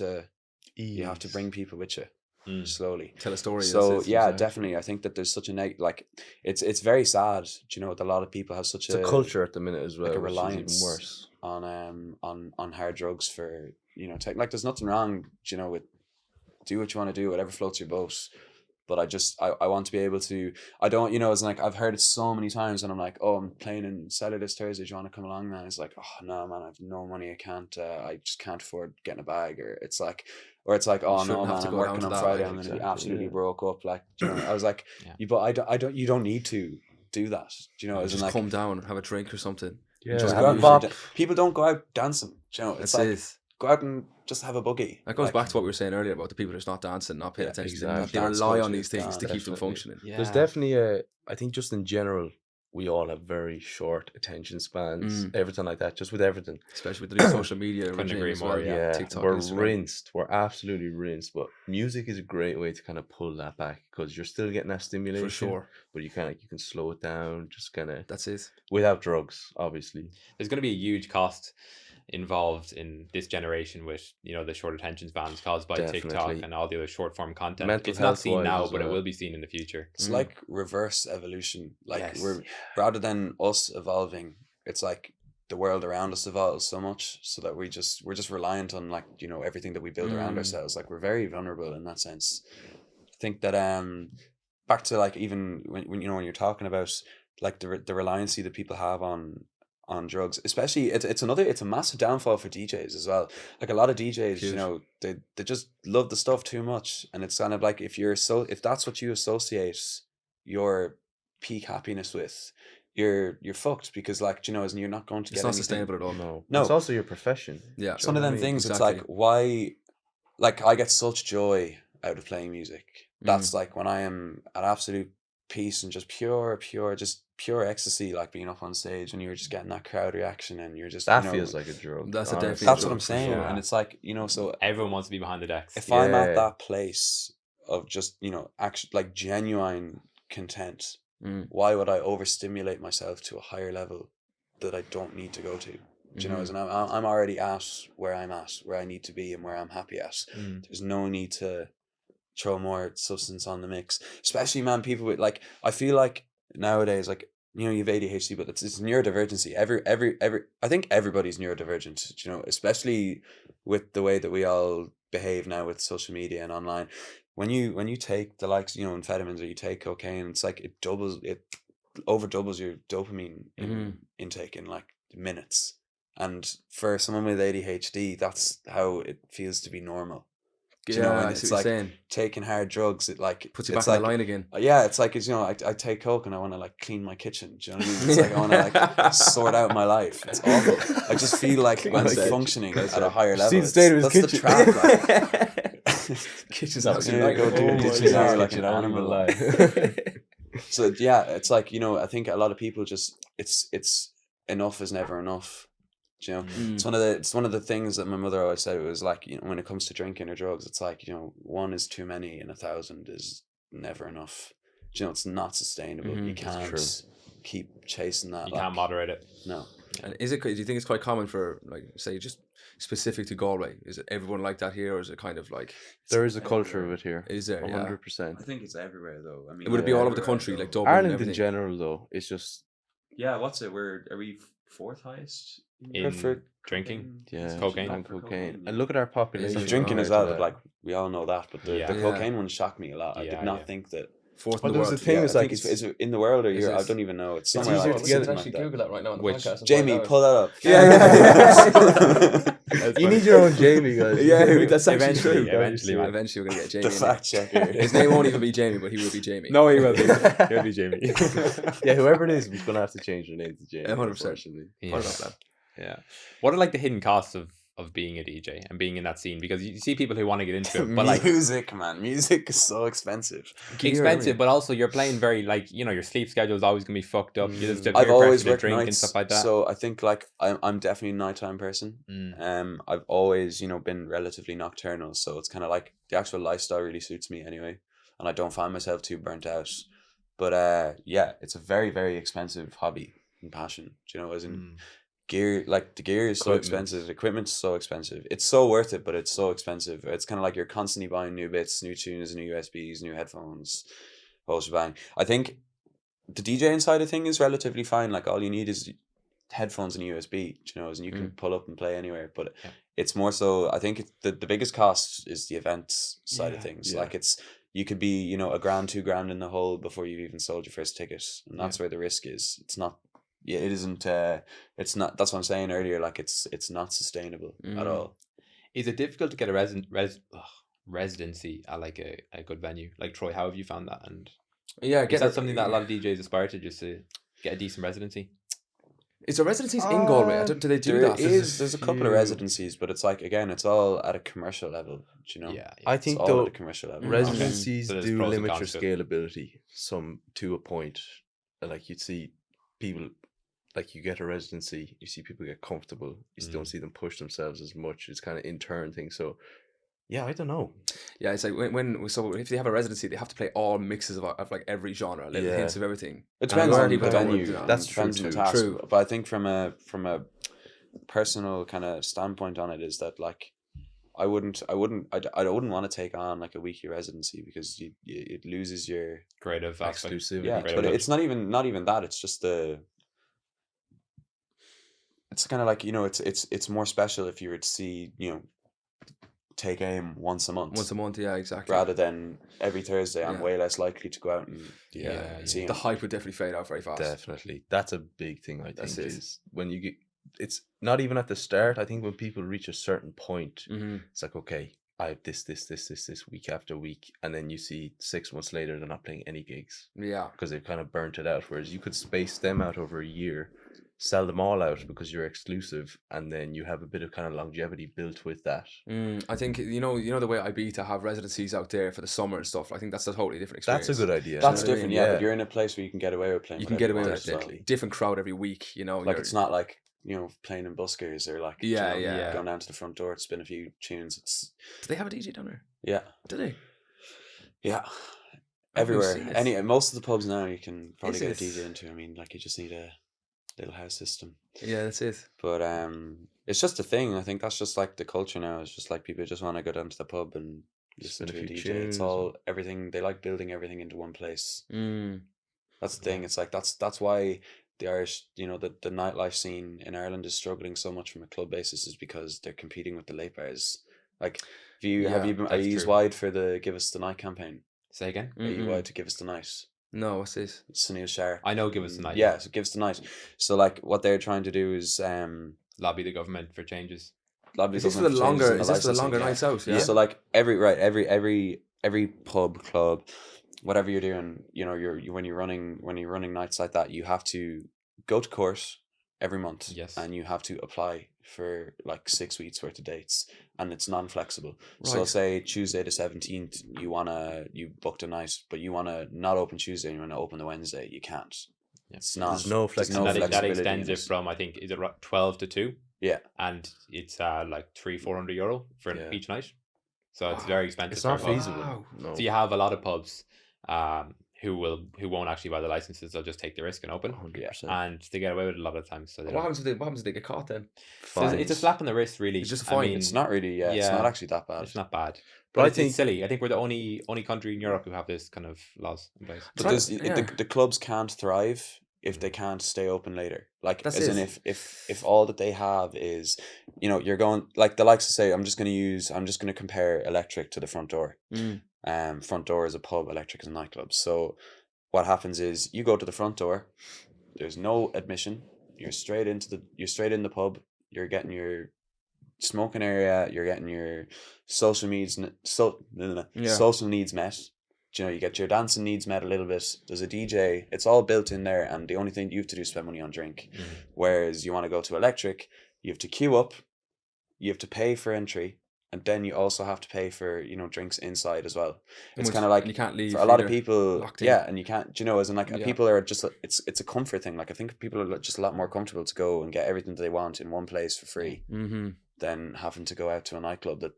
to bring people with you slowly. Tell a story. So that's it, yeah, exactly. definitely. I think that there's such a like it's very sad, you know, that a lot of people have such It's a culture at the minute as well, like a which is reliance even worse. on hard drugs for, you know, like there's nothing wrong, you know, with do what you want to do, whatever floats your boat. But I want to be able to, I don't, you know, it's like I've heard it so many times and I'm like, oh, I'm playing in Cellar this Thursday, do you want to come along, man? It's like, oh no, man, I have no money, I just can't afford getting a bag. Or it's like, oh no, shouldn't have man, to I'm go working down on to that, Friday, like, I'm going to be exactly, absolutely yeah. broke up. Like, you know, I was like, Yeah. but you don't need to do that. Do you know, as in Just like, come down, have a drink or something. Yeah, just have go a out bop. and people don't go out dancing. Do you know, it's That's like, it. go out and just have a boogie. That goes Like, back to what we were saying earlier about the people that's not dancing, not paying Yeah, attention. exactly. They Dance rely on culture these is things gone. to keep them Definitely. functioning. Yeah. There's definitely I think just in general, we all have very short attention spans, everything like that, just with everything. Especially with the new social media Couldn't regime agree as more, well. yeah. TikTok, we're Instagram. rinsed. We're absolutely rinsed. But music is a great way to kind of pull that back, because you're still getting that stimulation. For sure. But you can slow it down, just kind of, That's it. without drugs, obviously. There's going to be a huge cost involved in this generation with, you know, the short attention spans caused by TikTok Definitely. and all the other short form content. Mental It's not seen health-wise now, as but it well. will be seen in the future. It's like reverse evolution. Like Yes. we're rather than us evolving, it's like the world around us evolves so much, so that we're just reliant on, like, you know, everything that we build around ourselves. Like we're very vulnerable in that sense. I think that back to, like, even when you know, when you're talking about like the reliancy that people have on drugs, especially it's a massive downfall for DJs as well. Like a lot of DJs, Huge. you know, they just love the stuff too much, and it's kind of like if that's what you associate your peak happiness with, you're fucked, because, like, you know, as you're not going to get It's not anything. sustainable at all. No. It's also your profession. Yeah. It's one of them things. Exactly. It's like, why, like, I get such joy out of playing music. That's like when I am at absolute peace and just pure ecstasy, like being up on stage and you're just getting that crowd reaction, and you're just, That you know, feels like a drug. That's a honestly. definite that's drug what I'm for saying. sure. And it's like, you know, so Everyone wants to be behind the decks. if I'm at Yeah. that place of just, you know, actually like genuine content, why would I overstimulate myself to a higher level that I don't need to go to? Do you know, as in I'm already at where I'm at, where I need to be, and where I'm happy at. There's no need to throw more substance on the mix, especially, man, people with, like, I feel like nowadays, like, you know, you have ADHD, but it's neurodivergency. I think everybody's neurodivergent, you know, especially with the way that we all behave now with social media and online. When you take the likes, you know, amphetamines, or you take cocaine, it's like it over doubles your dopamine intake in like minutes. And for someone with ADHD, that's how it feels to be normal. Do you know, and I it's see what you're like saying. taking hard drugs, it like Puts you it's back on like, the line again. yeah, it's like, it's, you know, I take coke and I want to like clean my kitchen. Do you know what I mean? It's like I want to like sort out my life. It's awful. I just feel like I'm functioning at a higher level. See the state of his That's kitchen. the trap, like. Kitchen's Yeah, absolutely go do Oh a my ditching God. hour like an I don't animal. even lie. So yeah, it's like, you know, I think a lot of people just it's enough is never enough. Do you know, it's one of the things that my mother always said. It was like, you know, when it comes to drinking or drugs, it's like, you know, one is too many and 1,000 is never enough. Do you know, it's not sustainable. You can't keep chasing that. You like, can't moderate it. No. And do you think it's quite common for, like, say, just specific to Galway? Is it everyone like that here, or is it kind of like, There is a culture of it here. is there? Yeah. 100%. I think it's everywhere though. I mean, Would it be all over the everywhere, country, though. like Dublin and Ireland in everything? general, though, it's just Yeah, what's it? Are we fourth highest In for drinking? yeah, Cocaine? and cocaine. And look at our population. It's drinking as compared well. to Like, we all know that, but the Yeah. cocaine one shocked me a lot. I Yeah, did not yeah. think that. Fourth Well, in the there's world. the thing Yeah, is, I like, think is it in the world or Is Europe? I this- don't even know. It's easier somewhere to like, get- something like that. that right now on the Which- podcast. and Jamie, find out. pull that up. Yeah. You need your own Jamie, guys. Yeah, that's actually Eventually, true. eventually, man. Eventually, we're gonna get Jamie. The in there. fact checker. His name won't even be Jamie, but he will be Jamie. No, he will be. He'll be Jamie. Yeah, whoever it is, we're gonna have to change their name to Jamie. 100%. unfortunately. Yeah. What about that? Yeah. What are like the hidden costs of being a DJ and being in that scene? Because you see people who want to get into it, but like Music, man. Music is so expensive. expensive, but also you're playing very, like, you know, your sleep schedule is always gonna be fucked up. You just have I've peer always pressure to worked drink nights, and stuff like that. so I think like I'm definitely a nighttime person. I've always, you know, been relatively nocturnal, so it's kind of like the actual lifestyle really suits me anyway, and I don't find myself too burnt out. But yeah, it's a very, very expensive hobby and passion. Do you know, as in gear, like the gear is so Equipment. expensive, equipment's so expensive. It's so worth it, but it's so expensive. It's kind of like you're constantly buying new bits, new tunes, new USBs, new headphones, whole shebang. I think the DJing side of thing is relatively fine. Like, all you need is headphones and USB, you know, and you can pull up and play anywhere. But it's more so, I think the biggest cost is the events side of things. Yeah. Like, you could be, you know, $1,000, $2,000 in the hole before you've even sold your first ticket, and that's where the risk is. It's not. Yeah, it isn't. It's not. That's what I'm saying earlier. Like, it's not sustainable at all. Is it difficult to get a residency at like a good venue? Like, Troy, how have you found that? And Yeah, is that something that a lot of DJs aspire to, just to get a decent residency? Is there residencies in Galway? Do they do that? There's a couple of residencies, but it's like, again, it's all at a commercial level. Do you know? Yeah. I It's think all though at a commercial level. residencies So there's do pros and limit your cons to it. scalability some to a point. Like, you'd see people, like, you get a residency, you see people get comfortable, you don't see them push themselves as much. It's kind of in turn thing. So yeah, I don't know. Yeah, it's like so if they have a residency, they have to play all mixes of like every genre, little hints of everything. It And I depends on learned the that venue. that's Depends true on the too. task. True. But I think from a personal kind of standpoint on it is that, like, I wouldn't want to take on like a weekly residency because it loses your creative aspect. Exclusivity. Yeah, Creative but touch. it's not even that. It's just it's kind of like, it's more special if you were to see, take aim once a month. Once a month, yeah, exactly. Rather than every Thursday. I'm Yeah. way less likely to go out and see The him. hype would definitely fade out very fast. Definitely. That's a big thing, I That's think, it. is when you get, it's not even at the start. I think when people reach a certain point, it's like, okay, I have this week after week. And then you see 6 months later, they're not playing any gigs Yeah. because they've kind of burnt it out. Whereas you could space them out over a year, sell them all out because you're exclusive, and then you have a bit of kind of longevity built with that. I think you know the way I be to have residencies out there for the summer and stuff. I think that's a totally different experience. That's a good idea. That's what I different, mean? yeah. Yeah. But you're in a place where you can get away with playing. You can get away whatever with you want it. as well. Different crowd every week. Like, you're- it's not like, playing in buskers or like, Yeah. going down to the front door to spin a few tunes. It's Do they have a DJ down there? yeah, Do they? yeah. I've never Everywhere. seen it. Most of the pubs now you can probably Is get a it? DJ into. I mean, like, you just need a little house system. Yeah, that's it. But it's just a thing. I think that's just like the culture now. It's just like people just want to go down to the pub and listen Spin to a a few DJ. tunes. It's all everything. They like building everything into one place. That's the thing. It's like that's why the Irish, the nightlife scene in Ireland is struggling so much from a club basis, is because they're competing with the late bars. Like, have you been? Are that's you true. wide for the Give Us the Night campaign? Say again. Are you wide to Give Us the Night? No, what's this? Sunil Shah. I know. Give us the night. Yeah, so Give Us the Night. So, like, what they're trying to do is Lobby the government for changes. Is this for the longer? Is this for the longer nights out? Yeah. So, like, every pub, club, whatever you're doing, when you're running nights like that, you have to go to court every month. Yes. And you have to apply for like 6 weeks worth of dates, and it's non-flexible. So Right. say Tuesday the 17th, you booked a night, but you wanna not open Tuesday and you wanna open the Wednesday, you can't. Yeah. It's not. There's no flexibility. That flexibility extends in it it. from, I think, is it 12 to 2? Yeah. And it's like 300-400 euro for Yeah. each night. So it's very expensive. It's not for a pub. feasible. Wow. No. So you have a lot of pubs who won't actually buy the licenses. They'll just take the risk and open, 100%. and they get away with it a lot of times. So they What happens if they get caught then? So it's a slap on the wrist, really. It's just a I fine. mean, It's not really. Yeah. It's yeah. not actually that bad. It's not bad, But but I it's think- silly. I think we're the only country in Europe who have this kind of laws in place. But Right, there's yeah. the clubs can't thrive if they can't stay open later. Like, That's as in, it. if all that they have is, you're going, like, the likes to say, I'm just gonna compare Electric to the Front Door. Front Door is a pub, Electric is a nightclub. So what happens is, you go to the Front Door, there's no admission, you're straight in the pub, you're getting your smoking area, you're getting your social needs social needs met. You get your dancing needs met a little bit. There's a DJ. It's all built in there, and the only thing you have to do is spend money on drink. Whereas you want to go to Electric, you have to queue up, you have to pay for entry, and then you also have to pay for drinks inside as well. It's kind of like, you can't leave. for a lot of either. people, locked in. yeah, and you can't. As in, like, Yeah. people are just, it's a comfort thing. Like, I think people are just a lot more comfortable to go and get everything that they want in one place for free. Than having to go out to a nightclub that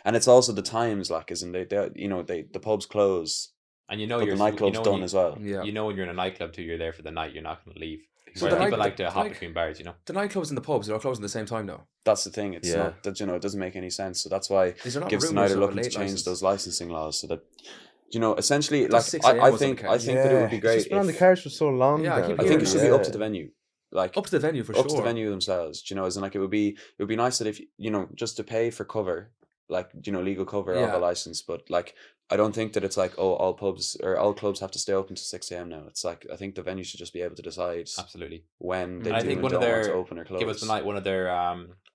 and it's also the times, like, as in they the pubs close, And but the nightclub's done as well. Yeah. When you're in a nightclub too, you're there for the night. You're not going to leave. So Whereas the people night- like to hop like- between bars. The nightclubs and the pubs are all closing at the same time now. That's the thing. It's Yeah. not that it doesn't make any sense. So that's why Is there not Gives the rumours Night are of a looking to late change license? those licensing laws so that essentially, Just like, 6 I a.m. was think on the that it would be It's great just been on the if- cards for so long. Yeah, I now. keep I think it should be up to Yeah. the venue. Like, Up to the venue for up sure. to the venue themselves, as in, like, it would be nice that if just to pay for cover, like, legal cover of Yeah. a license. But, like, I don't think that it's like, oh, all pubs or all clubs have to stay open to 6 a.m. now. It's like, I think the venue should just be able to decide Absolutely. when they And I do think and one of don't want to their open or close. Give Us the Night. One of their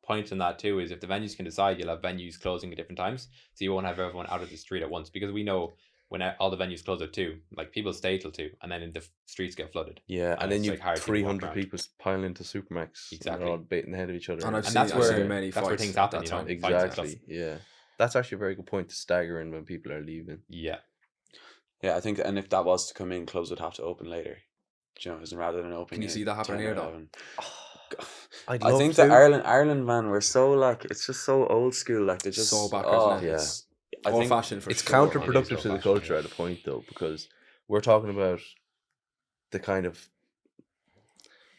points in that too is if the venues can decide, you'll have venues closing at different times, so you won't have everyone out of the street at once. Because we know when all the venues close at 2, like, people stay till 2, and then the streets get flooded. Yeah, And and then it's, you like, hard have to walk 300 around. people piling into Supermax. Exactly. And they're all beating the head of each other. And I've And seen, that's I've seen where- many that's where fights things at happen, that time. fights and stuff. Exactly. Yeah, that's actually a very good point to stagger in when people are leaving. Yeah. Yeah, I think, and if that was to come in, clubs would have to open later. you know, rather than opening. Can you see that happening here though? I'd I love think to. that Ireland, man, we're so like, it's just so old school. Like they're just So backwards, isn't it? Yeah. it's- I Old think fashioned for It's sure. It is counterproductive so to the fashion, culture yeah. at a point though, because we're talking about the kind of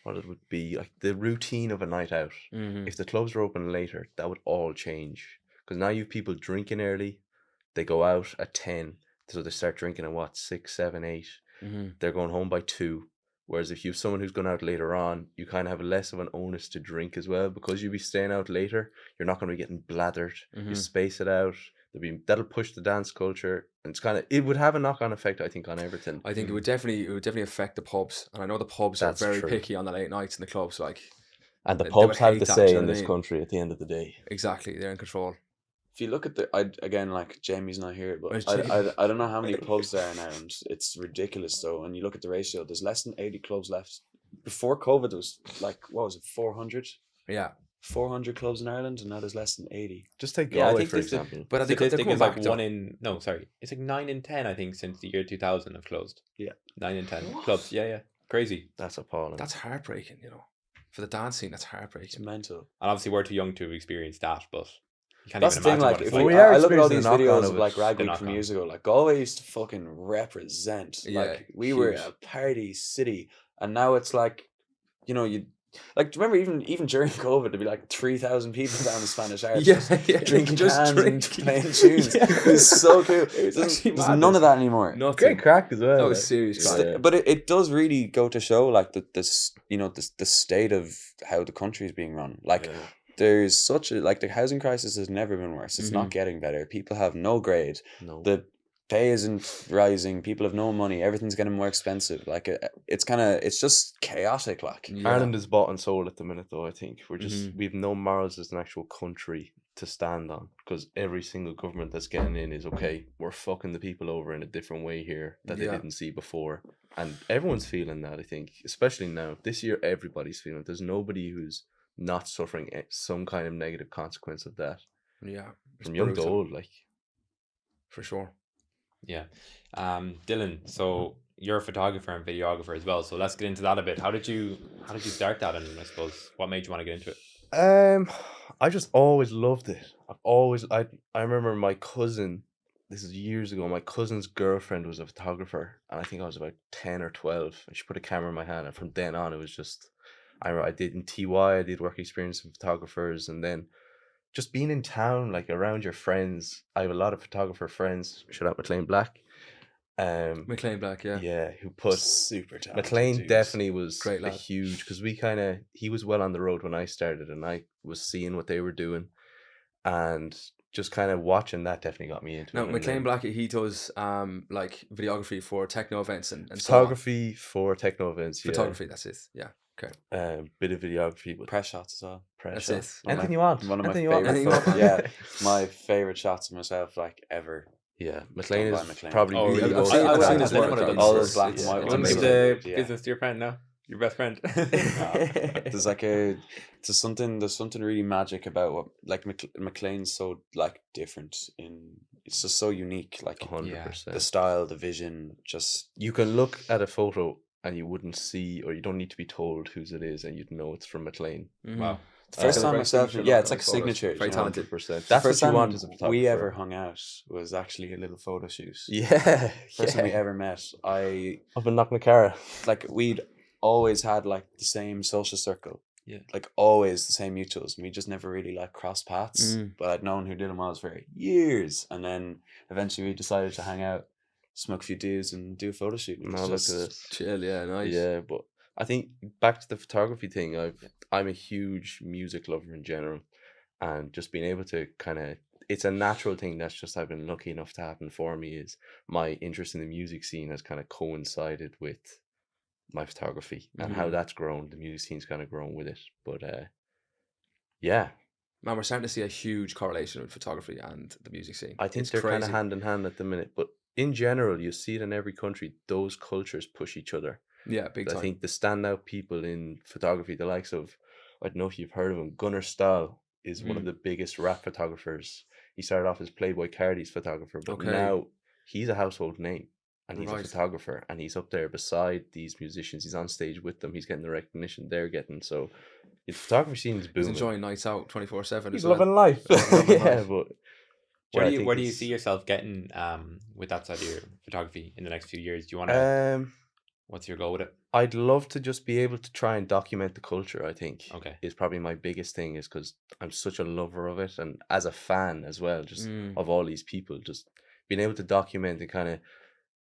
what it would be like the routine of a night out. Mhm. If the clubs were open later, that would all change. Because now you have people drinking early, they go out at 10, so they start drinking at what, 6, 7, 8. Mhm. They're going home by 2. Whereas if you have someone who's going out later on, you kind of have less of an onus to drink as well, because you'll be staying out later. You're not going to be getting blathered. You Mhm. space it out. That'll push the dance culture, and it would have a knock-on effect, I think, on everything. I think it would definitely affect the pubs, and I know the pubs That's are very true. picky on the late nights in the clubs. Like, And the they would pubs have hate the that, say do you know in what I this mean? country at the end of the day. Exactly, they're in control. if you look at again, like Jamie's not here, but Where's I Jamie? don't know how many pubs there are in Ireland. It's ridiculous though. And you look at the ratio, there's less than 80 clubs left. Before COVID, there was like, what was it, 400? Yeah, 400 clubs in Ireland, and now there's less than 80. Just take Yeah, I Galway, think for this example. but they're statistic coming is like back, though. 1 in no, sorry, it's like 9 in 10. I think since the year 2000 have closed. Yeah. 9 in 10 clubs. Yeah, crazy. That's appalling. That's heartbreaking, you know. For the dance scene, that's It's heartbreaking. mental. And obviously, we're too young to experience that, but you can't That's the even thing, imagine like, what it's if Well, like. we are I look at all experiencing these the knock-on videos of of it, like Rag the Week from knock-on. years ago, like Galway used to fucking represent. Yeah, Like we were huge. a party city, and now it's like, you know, you like, do you remember even during COVID there'd be like 3,000 people down the Spanish Arch drinking cans and playing tunes. Yeah. It was so cool. It was actually There's madness. none of that anymore. Nothing. Great crack as well. That was like. serious crack. Yeah. But it does really go to show like this, you know, the state of how the country is being run. Like Yeah. there's such a, like, the housing crisis has never been worse. It's not getting better. People have no grade. No. The pay isn't rising. People have no money. Everything's getting more expensive. Like it's just chaotic. Like Yeah. Ireland is bought and sold at the minute, though. I think we've no morals as an actual country to stand on, because every single government that's getting in is okay. We're fucking the people over in a different way here that they Yeah. didn't see before, and everyone's feeling that. I think, especially now, this year, everybody's feeling it. There's nobody who's not suffering some kind of negative consequence of that, Yeah. It's from young to brutal, old. Like, for sure. Yeah. Dylan, so you're a photographer and videographer as well. So let's get into that a bit. How did you start that, and I suppose what made you want to get into it? I just always loved it. I remember my cousin, this is years ago, my cousin's girlfriend was a photographer, and I think I was about 10 or 12, and she put a camera in my hand, and from then on it was just, I remember I did in TY, I did work experience with photographers, and then just being in town, like around your friends. I have a lot of photographer friends. Shout out McLean Black. McLean Black, yeah. Yeah, who put super talented. McLean dudes. definitely was Great a lad. huge, because he was well on the road when I started, and I was seeing what they were doing, and just kind of watching that definitely got me into No, it. And McLean then Black, he does like videography for techno events and so on. photography for techno events. Yeah. Photography, that's it. Yeah. Okay. Bit of videography, but Press shots as well. press That's shots. it. One of Anything you want. One of my Anything you want. favorite. Anything you want. Yeah, my favorite shots of myself like ever. Yeah, McLean Done is by McLean. probably Oh, the I've most seen- I've talented seen his work. photographer. All those black and It's- white it's You want to ones. give amazing. the Yeah. business to your friend now? Your best friend? There's like there's something really magic about what, like, McLean's so like different it's just so unique, like 100%. the style, the vision, just You can look at a photo and you wouldn't see, or you don't need to be told whose it is, and you'd know it's from McLean. Wow. the first Uh, time very myself. signature Yeah, look it's on like a his photos. signature. Very you know? talented. 100%. The That's first what you time want as a photographer. we ever hung out was actually a little photo shoot. Yeah. First time we yeah. ever met. Up in Knocknacara. Like, we'd always had like the same social circle. Yeah. Like, always the same mutuals. And we just never really like crossed paths. But I'd known who Dylan was for years. And then eventually we decided to hang out, smoke a few dudes, and do a photo shoot. And Now it's look at just- this. Chill, yeah, nice. Yeah, but I think back to the photography thing, I'm a huge music lover in general, and just being able to kind of, it's a natural thing that's just, I've been lucky enough to happen for me, is my interest in the music scene has kind of coincided with my photography, and how that's grown. The music scene's kind of grown with it. But yeah, Man, we're starting to see a huge correlation with photography and the music scene. I think It's they're kind of crazy. hand in hand at the minute. But in general, you see it in every country. Those cultures push each other. Yeah, big I time. think the standout people in photography, the likes of, I don't know if you've heard of him, Gunnar Stahl is one of the biggest rap photographers. He started off as Playboy Cardi's photographer, but Okay. now he's a household name. and he's Right. a photographer, and he's up there beside these musicians. He's on stage with them. He's getting the recognition they're getting. So the photography scene is He's booming. enjoying nights out 24/7. He's as well. loving life. Loving Yeah, life. but Where I do you think where do you it's- see yourself getting with that side of your photography in the next few years? Do you want to? What's your goal with it? I'd love to just be able to try and document the culture, I think. Okay. Is probably my biggest thing, is because I'm such a lover of it, and as a fan as well, just of all these people, just being able to document and kind of,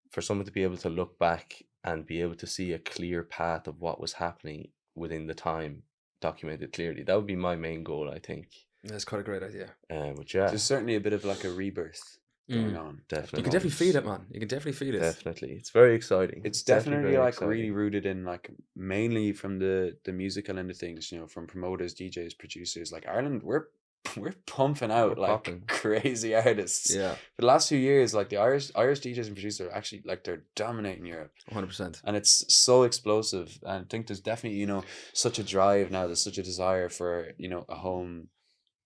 for someone to be able to look back and be able to see a clear path of what was happening within the time, documented clearly. That would be my main goal, I think. That's quite a great idea. But yeah, There's certainly a bit of like a rebirth going on. definitely. You can definitely feel it, man. You can definitely feel it. Definitely, it's very exciting. It's definitely definitely very like exciting. really rooted in like mainly from the musical end of things, you know, from promoters, DJs, producers. Like Ireland, we're pumping out We're like popping. crazy artists. Yeah, For the last few years, like the Irish DJs and producers are actually like they're dominating Europe. 100%. And it's so explosive. And I think there's definitely, you know, such a drive now, there's such a desire for, you know, a home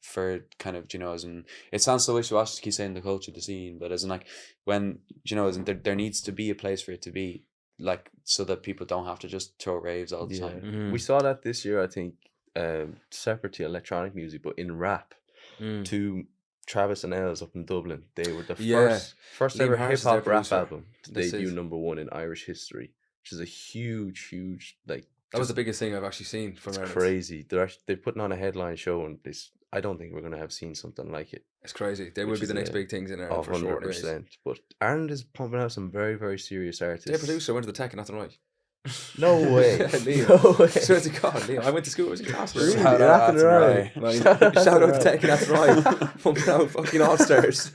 for kind of, you know, as in, it sounds so wishy-washy to keep saying the culture, the scene, but as in like when, you know, as in there needs to be a place for it to be, like, so that people don't have to just throw raves all the time. Mhm. We saw that this year, I think, separate to electronic music, but in rap, to Travis and Els up in Dublin. They were the Yeah. first Liam ever Harris hip is their hop rap producer. album to That's debut it. #1 in Irish history, which is a huge, like, That was the just- biggest thing I've actually seen from it's Ireland. crazy. They're putting on a headline show, and I don't think we're gonna have seen something like it. It's crazy. They will Which be is the next a- big things in Ireland for sure. anyways. 100%. But Ireland is pumping out some very, very serious artists. Their producer went to the Tech and that's right. No way. Liam. No way. Swear to God, Liam. I went to school with his class. Really? Shout out, That's that's right. right. Man, Shout out, shout out to right. Tech and that's right. Pumping out fucking all stars.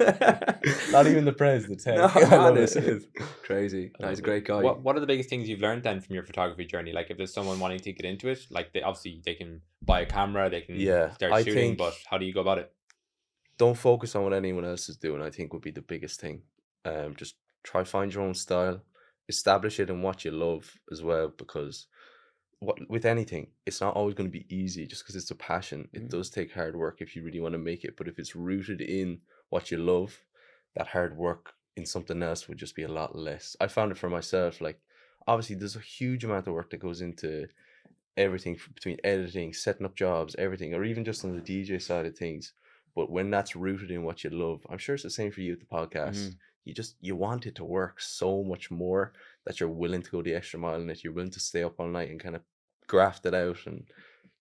Not even the prez, the tech. No, I love madness. it. Crazy. I No, he's a love great guy. What are the biggest things you've learned then from your photography journey? Like if there's someone wanting to get into it, like they can buy a camera, they can Yeah, start I shooting, think- but how do you go about it? Don't focus on what anyone else is doing, I think, would be the biggest thing. Just try find your own style, establish it in what you love as well, because with anything, it's not always going to be easy just because it's a passion. It does take hard work if you really want to make it, but if it's rooted in what you love, that hard work in something else would just be a lot less. I found it for myself, like, obviously there's a huge amount of work that goes into everything between editing, setting up jobs, everything, or even just on the DJ side of things. But when that's rooted in what you love, I'm sure it's the same for you with the podcast. You want it to work so much more that you're willing to go the extra mile in it. You're willing to stay up all night and kind of graft it out, and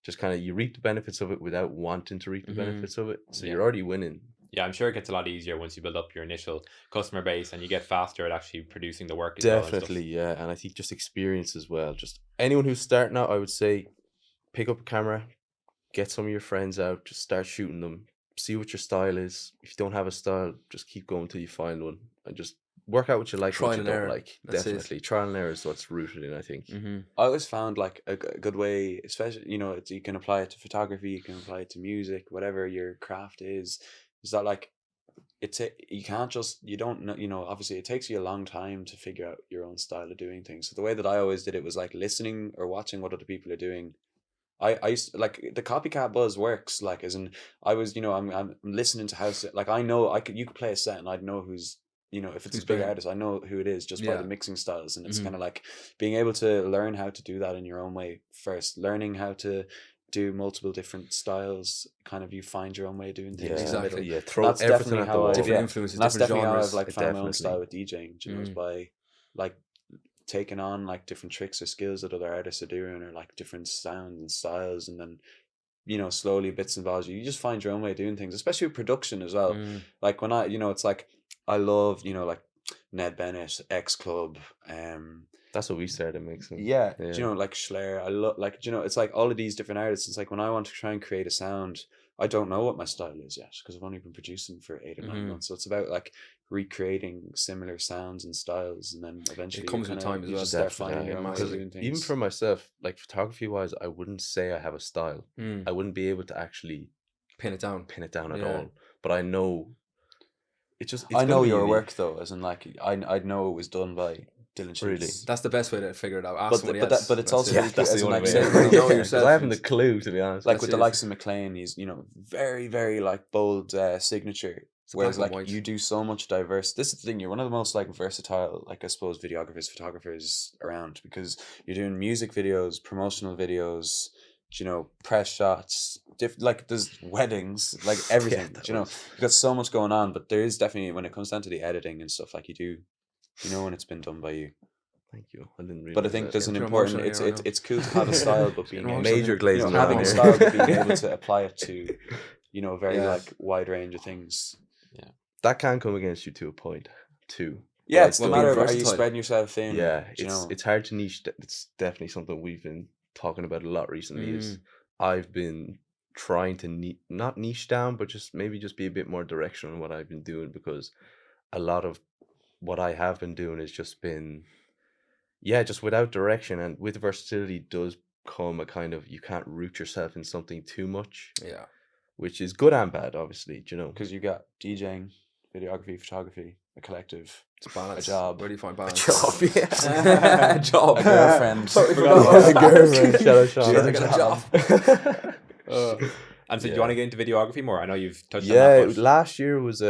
just kind of you reap the benefits of it without wanting to reap the benefits of it. So Yeah. you're already winning. Yeah, I'm sure it gets a lot easier once you build up your initial customer base and you get faster at actually producing the work as well and stuff. Definitely, yeah. And I think just experience as well. Just anyone who's starting out, I would say, pick up a camera, get some of your friends out, just start shooting them, see what your style is. If you don't have a style, just keep going till you find one, and just work out what you like and Trial what you and don't error. like. That's it. Definitely, trial and error is what's rooted in, I think. I always found like a good way, especially, you know, you can apply it to photography, you can apply it to music, whatever your craft is that like you can't just, you don't know, you know, obviously it takes you a long time to figure out your own style of doing things. So the way that I always did it was like listening or watching what other people are doing. I used to, like, the copycat buzz works, like, as in I was, you know, I'm listening to how, like, I know you could play a set and I'd know who's, you know, if it's Who's a big playing. artist, I know who it is just by Yeah. the mixing styles. And it's Mhm. kind of like being able to learn how to do that in your own way first, learning how to do multiple different styles, kind of you find your own way of doing things. Yeah, in the Exactly. middle. Yeah, throw That's everything definitely at the how wall. Different yeah. influences, And that's different definitely genres. how I've like found my own Definitely. style with DJing, you know, is by like taking on like different tricks or skills that other artists are doing, or like different sounds and styles, and then, you know, slowly bits and bobs, you just find your own way of doing things, especially with production as well. Like when I, you know, it's like I love, you know, like Ned Bennett, X Club, That's what we started mixing. yeah, do you know, like Schler, I love, like, do you know, it's like all of these different artists. It's like when I want to try and create a sound, I don't know what my style is yet because I've only been producing for 8 or 9 months. So it's about like recreating similar sounds and styles, and then eventually comes with time as you well. just start Definitely, finding yeah, your own way of because doing things. even for myself, like photography wise, I wouldn't say I have a style. I wouldn't be able to actually Pin it down. pin it down at Yeah. all. But I know it's I know gonna be your unique. work though, as in like I know it was done by Dylan Sheets. Really? That's the best way to figure it out. Ask But somebody but else. that, but it's That's also it. Yeah, really that's as the in, only like, way. say, You know Because yourself I haven't the is- clue, to be honest. like That's with the it. likes of McLean, he's, you know, very, very like bold signature Whereas black and like white. you do so much diverse. This is the thing. You're one of the most like versatile, like I suppose, videographers, photographers around, because you're doing music videos, promotional videos, you know, press shots, like there's weddings, like everything. that You know, was- you've got so much going on. But there is definitely, when it comes down to the editing and stuff, like you know when it's been done by you. Thank you. I didn't realize But I think that. there's an Too important. emotional here, I know. It's cool to have a style, but being able, Major glazing over having a here. style, but being able to apply it to, you know, a very Yeah. like wide range of things. That can come against you to a point too. Yeah, Like, it's the well, matter being of, are you versatile. spreading yourself thin? Yeah, you know? it's hard to niche. It's definitely something we've been talking about a lot recently. Is I've been trying to not niche down, but just maybe just be a bit more directional in what I've been doing, because a lot of what I have been doing has just been, just without direction, and with versatility does come a kind of, you can't root yourself in something too much, Yeah. which is good and bad, obviously. Do you know? Because you got DJing, videography, photography, a collective, It's balance. a job, Where do you find balance? yeah. A job. a girlfriend. Totally Forgot forgot about A that. girlfriend, shout out Sean. She Gotta has get a job. And so do you Yeah. want to get into videography more? I know you've touched on Yeah, that. But last year was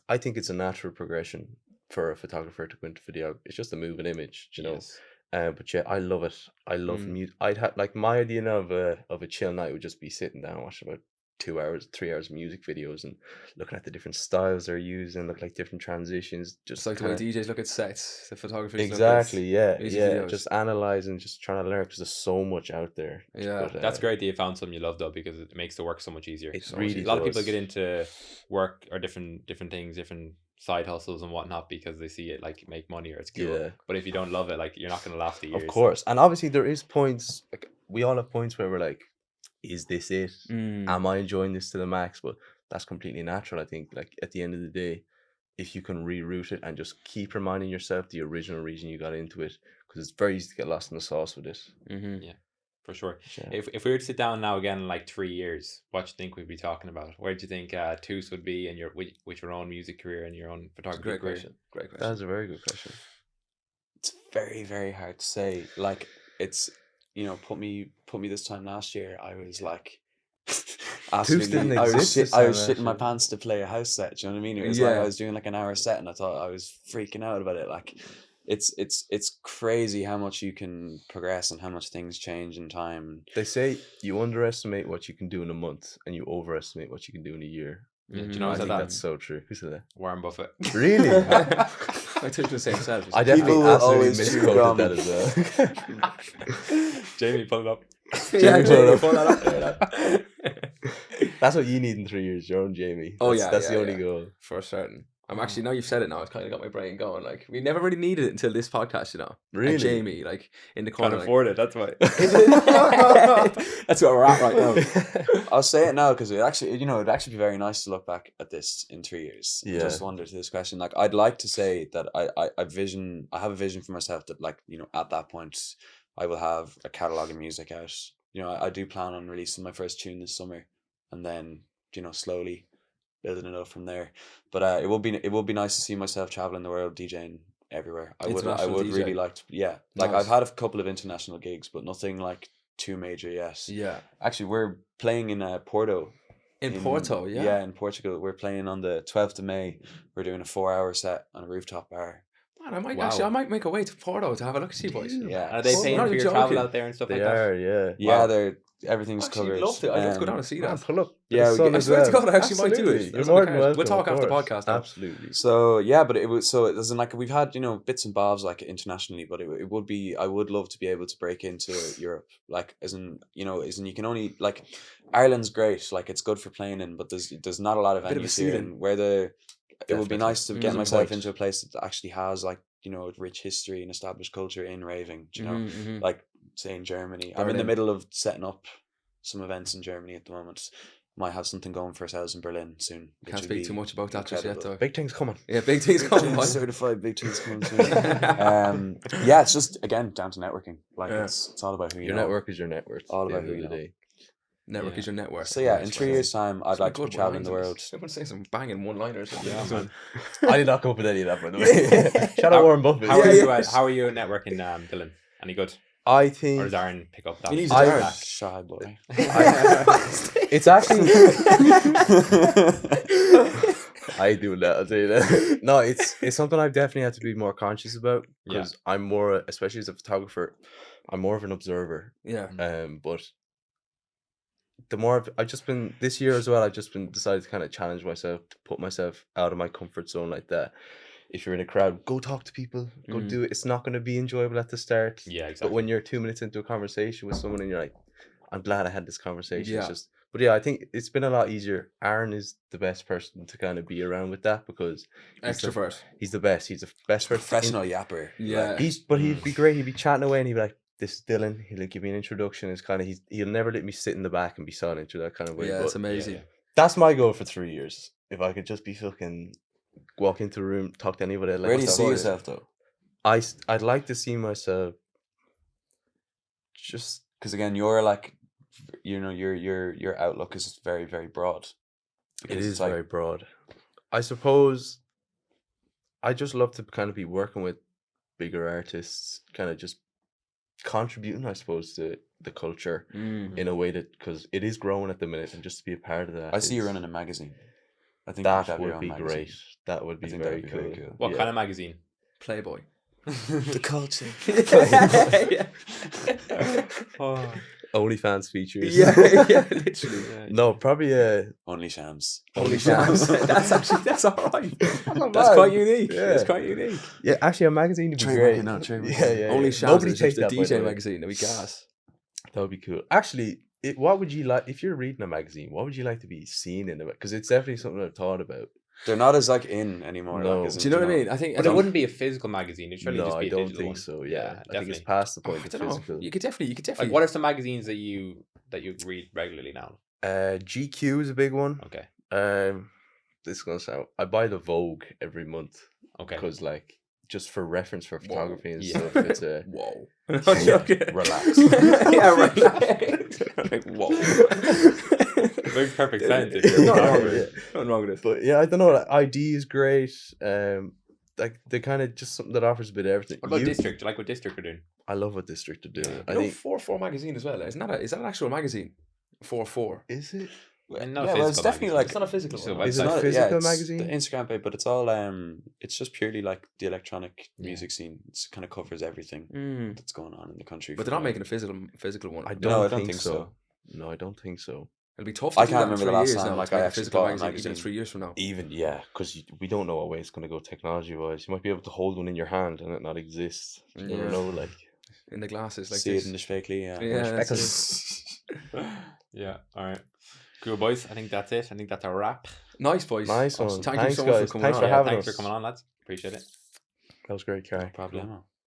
I think it's a natural progression for a photographer to go into video. It's just a moving image, you know. yes. But yeah, I love it. I love music. I'd have, like, my idea of a chill night would just be sitting down watching about 2 hours, 3 hours of music videos and looking at the different styles they're using, look like different transitions. Just It's like the way kinda- DJs look at sets, the photographers exactly, yeah, music yeah. videos. Just analyzing, just trying to learn, because there's so much out there. Yeah, That's great that you found something you love though, because it makes the work so much easier. It So much really easier. A lot of people does. get into work or different things, different side hustles and whatnot, because they see it like make money or it's cool. Yeah. But if you don't love it, like you're not going to last a year. Of course, and obviously there is points. Like, we all have points where we're like, "Is this it? Am I enjoying this to the max?" But that's completely natural. I think, like, at the end of the day, if you can reroute it and just keep reminding yourself the original reason you got into it, because it's very easy to get lost in the sauce with it. For sure. Yeah. If we were to sit down now again in like 3 years, what do you think we'd be talking about? Where do you think Tús would be in with your own music career and your own photography Great career? question. Great question. That's a very good question. It's very, very hard to say. Like, it's, you know, put me this time last year, I was like, didn't I was exist this I was time shitting my last year. pants to play a house set. Do you know what I mean? It was like Yeah. I was doing like an hour set, and I thought I was freaking out about it. Like, it's crazy how much you can progress and how much things change in time. They say you underestimate what you can do in a month, and you overestimate what you can do in a year. Yeah, do you know I who said think that? that's so true. Who said that? Warren Buffett. Really? I took the same self. I definitely People absolutely always chew misquoted gum. that as well. Jamie, pull it up. Yeah, Jamie, pull that up. That's what you need in 3 years, your own Jamie. Oh, That's yeah, the only yeah. goal. For certain. I'm actually, now you've said it now, it's kind of got my brain going. Like, we never really needed it until this podcast, you know. Really? And Jamie, like, in the Can't corner. afford it, that's why. That's where we're at right now. I'll say it now because it actually, you know, it'd actually be very nice to look back at this in 3 years. Yeah. Just wonder to this question. Like, I'd like to say that I have a vision for myself that, like, you know, at that point, I will have a catalogue of music out. You know, I do plan on releasing my first tune this summer, and then, you know, slowly building it up from there. But it will be nice to see myself traveling the world, DJing everywhere. I International would really DJ. like to, yeah. Like, Nice. I've had a couple of international gigs, but nothing like too major yet. Yeah. Actually, we're playing in Porto. In Porto, yeah. Yeah, in Portugal. We're playing on the 12th of May. We're doing a 4-hour set on a rooftop bar. Man, I might Wow. I might make a way to Porto to have a look at you boys. Yeah. Are they Oh, paying not for your even travel joking. out there and stuff They like that? are, yeah. Yeah, Wow. everything's Actually, covered. I'd love to. I'd love to go down and see Man, that. pull up. Yeah, The we sun get- I as swear to well. God, I actually might do Absolutely. it. You're That's more on the than cards. welcome. We'll talk of after the course. podcast, though. Absolutely. So yeah, but it was so it doesn't, like, we've had, you know, bits and bobs like internationally, but it would be, I would love to be able to break into Europe, like, as in you can only, like, Ireland's great, like, it's good for playing in, but there's not a lot of Bit of a venues here, ceiling. and where it would be Definitely. nice to get There's a myself point. into a place that actually has, like, you know, rich history and established culture in raving, do you know, Mhm. like, say in Germany. I'm in the Berlin. middle of setting up some events in Germany at the moment. Might have something going for ourselves in Berlin soon. which Can't would speak be too much about that just yet, incredible. though. Big things coming. Yeah, big things coming. boys. Certified big things coming soon. Yeah, it's just, again, down to networking. Like, Yeah. it's all about who you Your know. network is your net worth. All at the about end who of you the know. day. Network Yeah. is your network. So yeah, in Nice, 3 nice. years' time, I'd Some like to be good traveling the one-liners. world. Someone say some banging one-liners. Yeah, man. I did not come up with any of that, by the way. Shout out Warren Buffett. How are you? yeah. How are you at networking, Dylan? Any good? I Or think does Aaron pick up that? He needs I- a jar. Shy boy. It's actually I do that. I'll tell you that. No, it's something I've definitely had to be more conscious about because I'm more, especially as a photographer, I'm more of an observer. Yeah. But the more I've just been this year as well, I've just been decided to kind of challenge myself to put myself out of my comfort zone like that. If you're in a crowd, go talk to people, go do it. It's not going to be enjoyable at the start. Yeah, exactly. But when you're 2 minutes into a conversation with someone and you're like, I'm glad I had this conversation. Yeah. It's just, but yeah, I think it's been a lot easier. Aaron is the best person to kind of be around with that because Extrovert. he's the best. He's the best person. Professional yapper. Yeah. But he'd be great. He'd be chatting away and he'd be like, this is Dylan. He'll give me an introduction. It's kind of, he'll never let me sit in the back and be silent through that kind of way. Yeah, But it's amazing. that's my goal for 3 years. If I could just be fucking walk into a room, talk to anybody. I'd like Where do you to see talk. yourself though? I'd like to see myself just Because again, you're like, you know, your outlook is very, very broad. it Because is it's like- very broad. I suppose I just love to kind of be working with bigger artists, kind of just contributing, I suppose, to the culture in a way that, because it is growing at the minute, and just to be a part of that. I see you is- running a magazine. I think That that'd your would own be magazine. great. That would I be think very that'd be very cool. cool. What Yeah. kind of magazine? Playboy. The culture. Oh, OnlyFans features. yeah, literally. No, probably Only shams. Holy shams. That's all right. not That's bad. quite unique. Yeah. That's quite unique. yeah, actually a magazine would be Trademark great. it now, trademark Yeah, it. yeah, Only yeah. shams. Nobody is takes the that, by the DJ way. magazine. That'd be gas. That would be cool. Actually, what would you like if you're reading a magazine? What would you like to be seen in it? Because it's definitely something I've thought about. They're not as like in anymore. No. Like, as in, Do you know what I mean? I think. but it wouldn't be a physical magazine. It'd surely No, just be I a don't digital think one. so. Yeah, Yeah, I think definitely. it's past the Oh, point I of don't know. physical. You could definitely. Like, what are some magazines that you read regularly now? GQ is a big one. Okay, This is gonna sound. I buy the Vogue every month okay. because, like, just for reference for photography and yeah. stuff. It's a Whoa. relax. Yeah, relax. Like, whoa. Makes perfect sense. If Nothing you're a wrong photographer. with it. Nothing wrong with it. But yeah, I don't know. Like, ID is great. Like they kind of just something that offers a bit of everything. What about District? Do you like what District are doing? I love what District are doing. I You know, think 4-4 magazine as well. Is that an actual magazine? 4-4. is it? And Yeah, well, it's definitely like It's not a physical So one. Is website. it a not- physical it's magazine? The Instagram page, but it's all it's just purely like the electronic music scene. It kind of covers everything Mm. that's going on in the country. But they're not making a physical one. I No, don't, I don't think, think so. so. No, I don't think so. It'll be tough. I To do can't that in remember the 3 last years time, now, like, to make I a actually physical bought a magazine, even magazine. 3 years from now. Even because we don't know what way it's gonna go technology wise. You might be able to hold one in your hand and it not exist. You never Yeah. know. Like In the glasses, like See this. it in the Shvakely, yeah. Yeah, that's Yeah. All right. Cool, boys. I think that's it. I think that's a wrap. Nice, boys. nice one. Thank Thanks, you so much guys. for coming Thanks on. for Yeah, having thanks us. for coming on, lads. Appreciate it. That was great, Carrie. Problemo.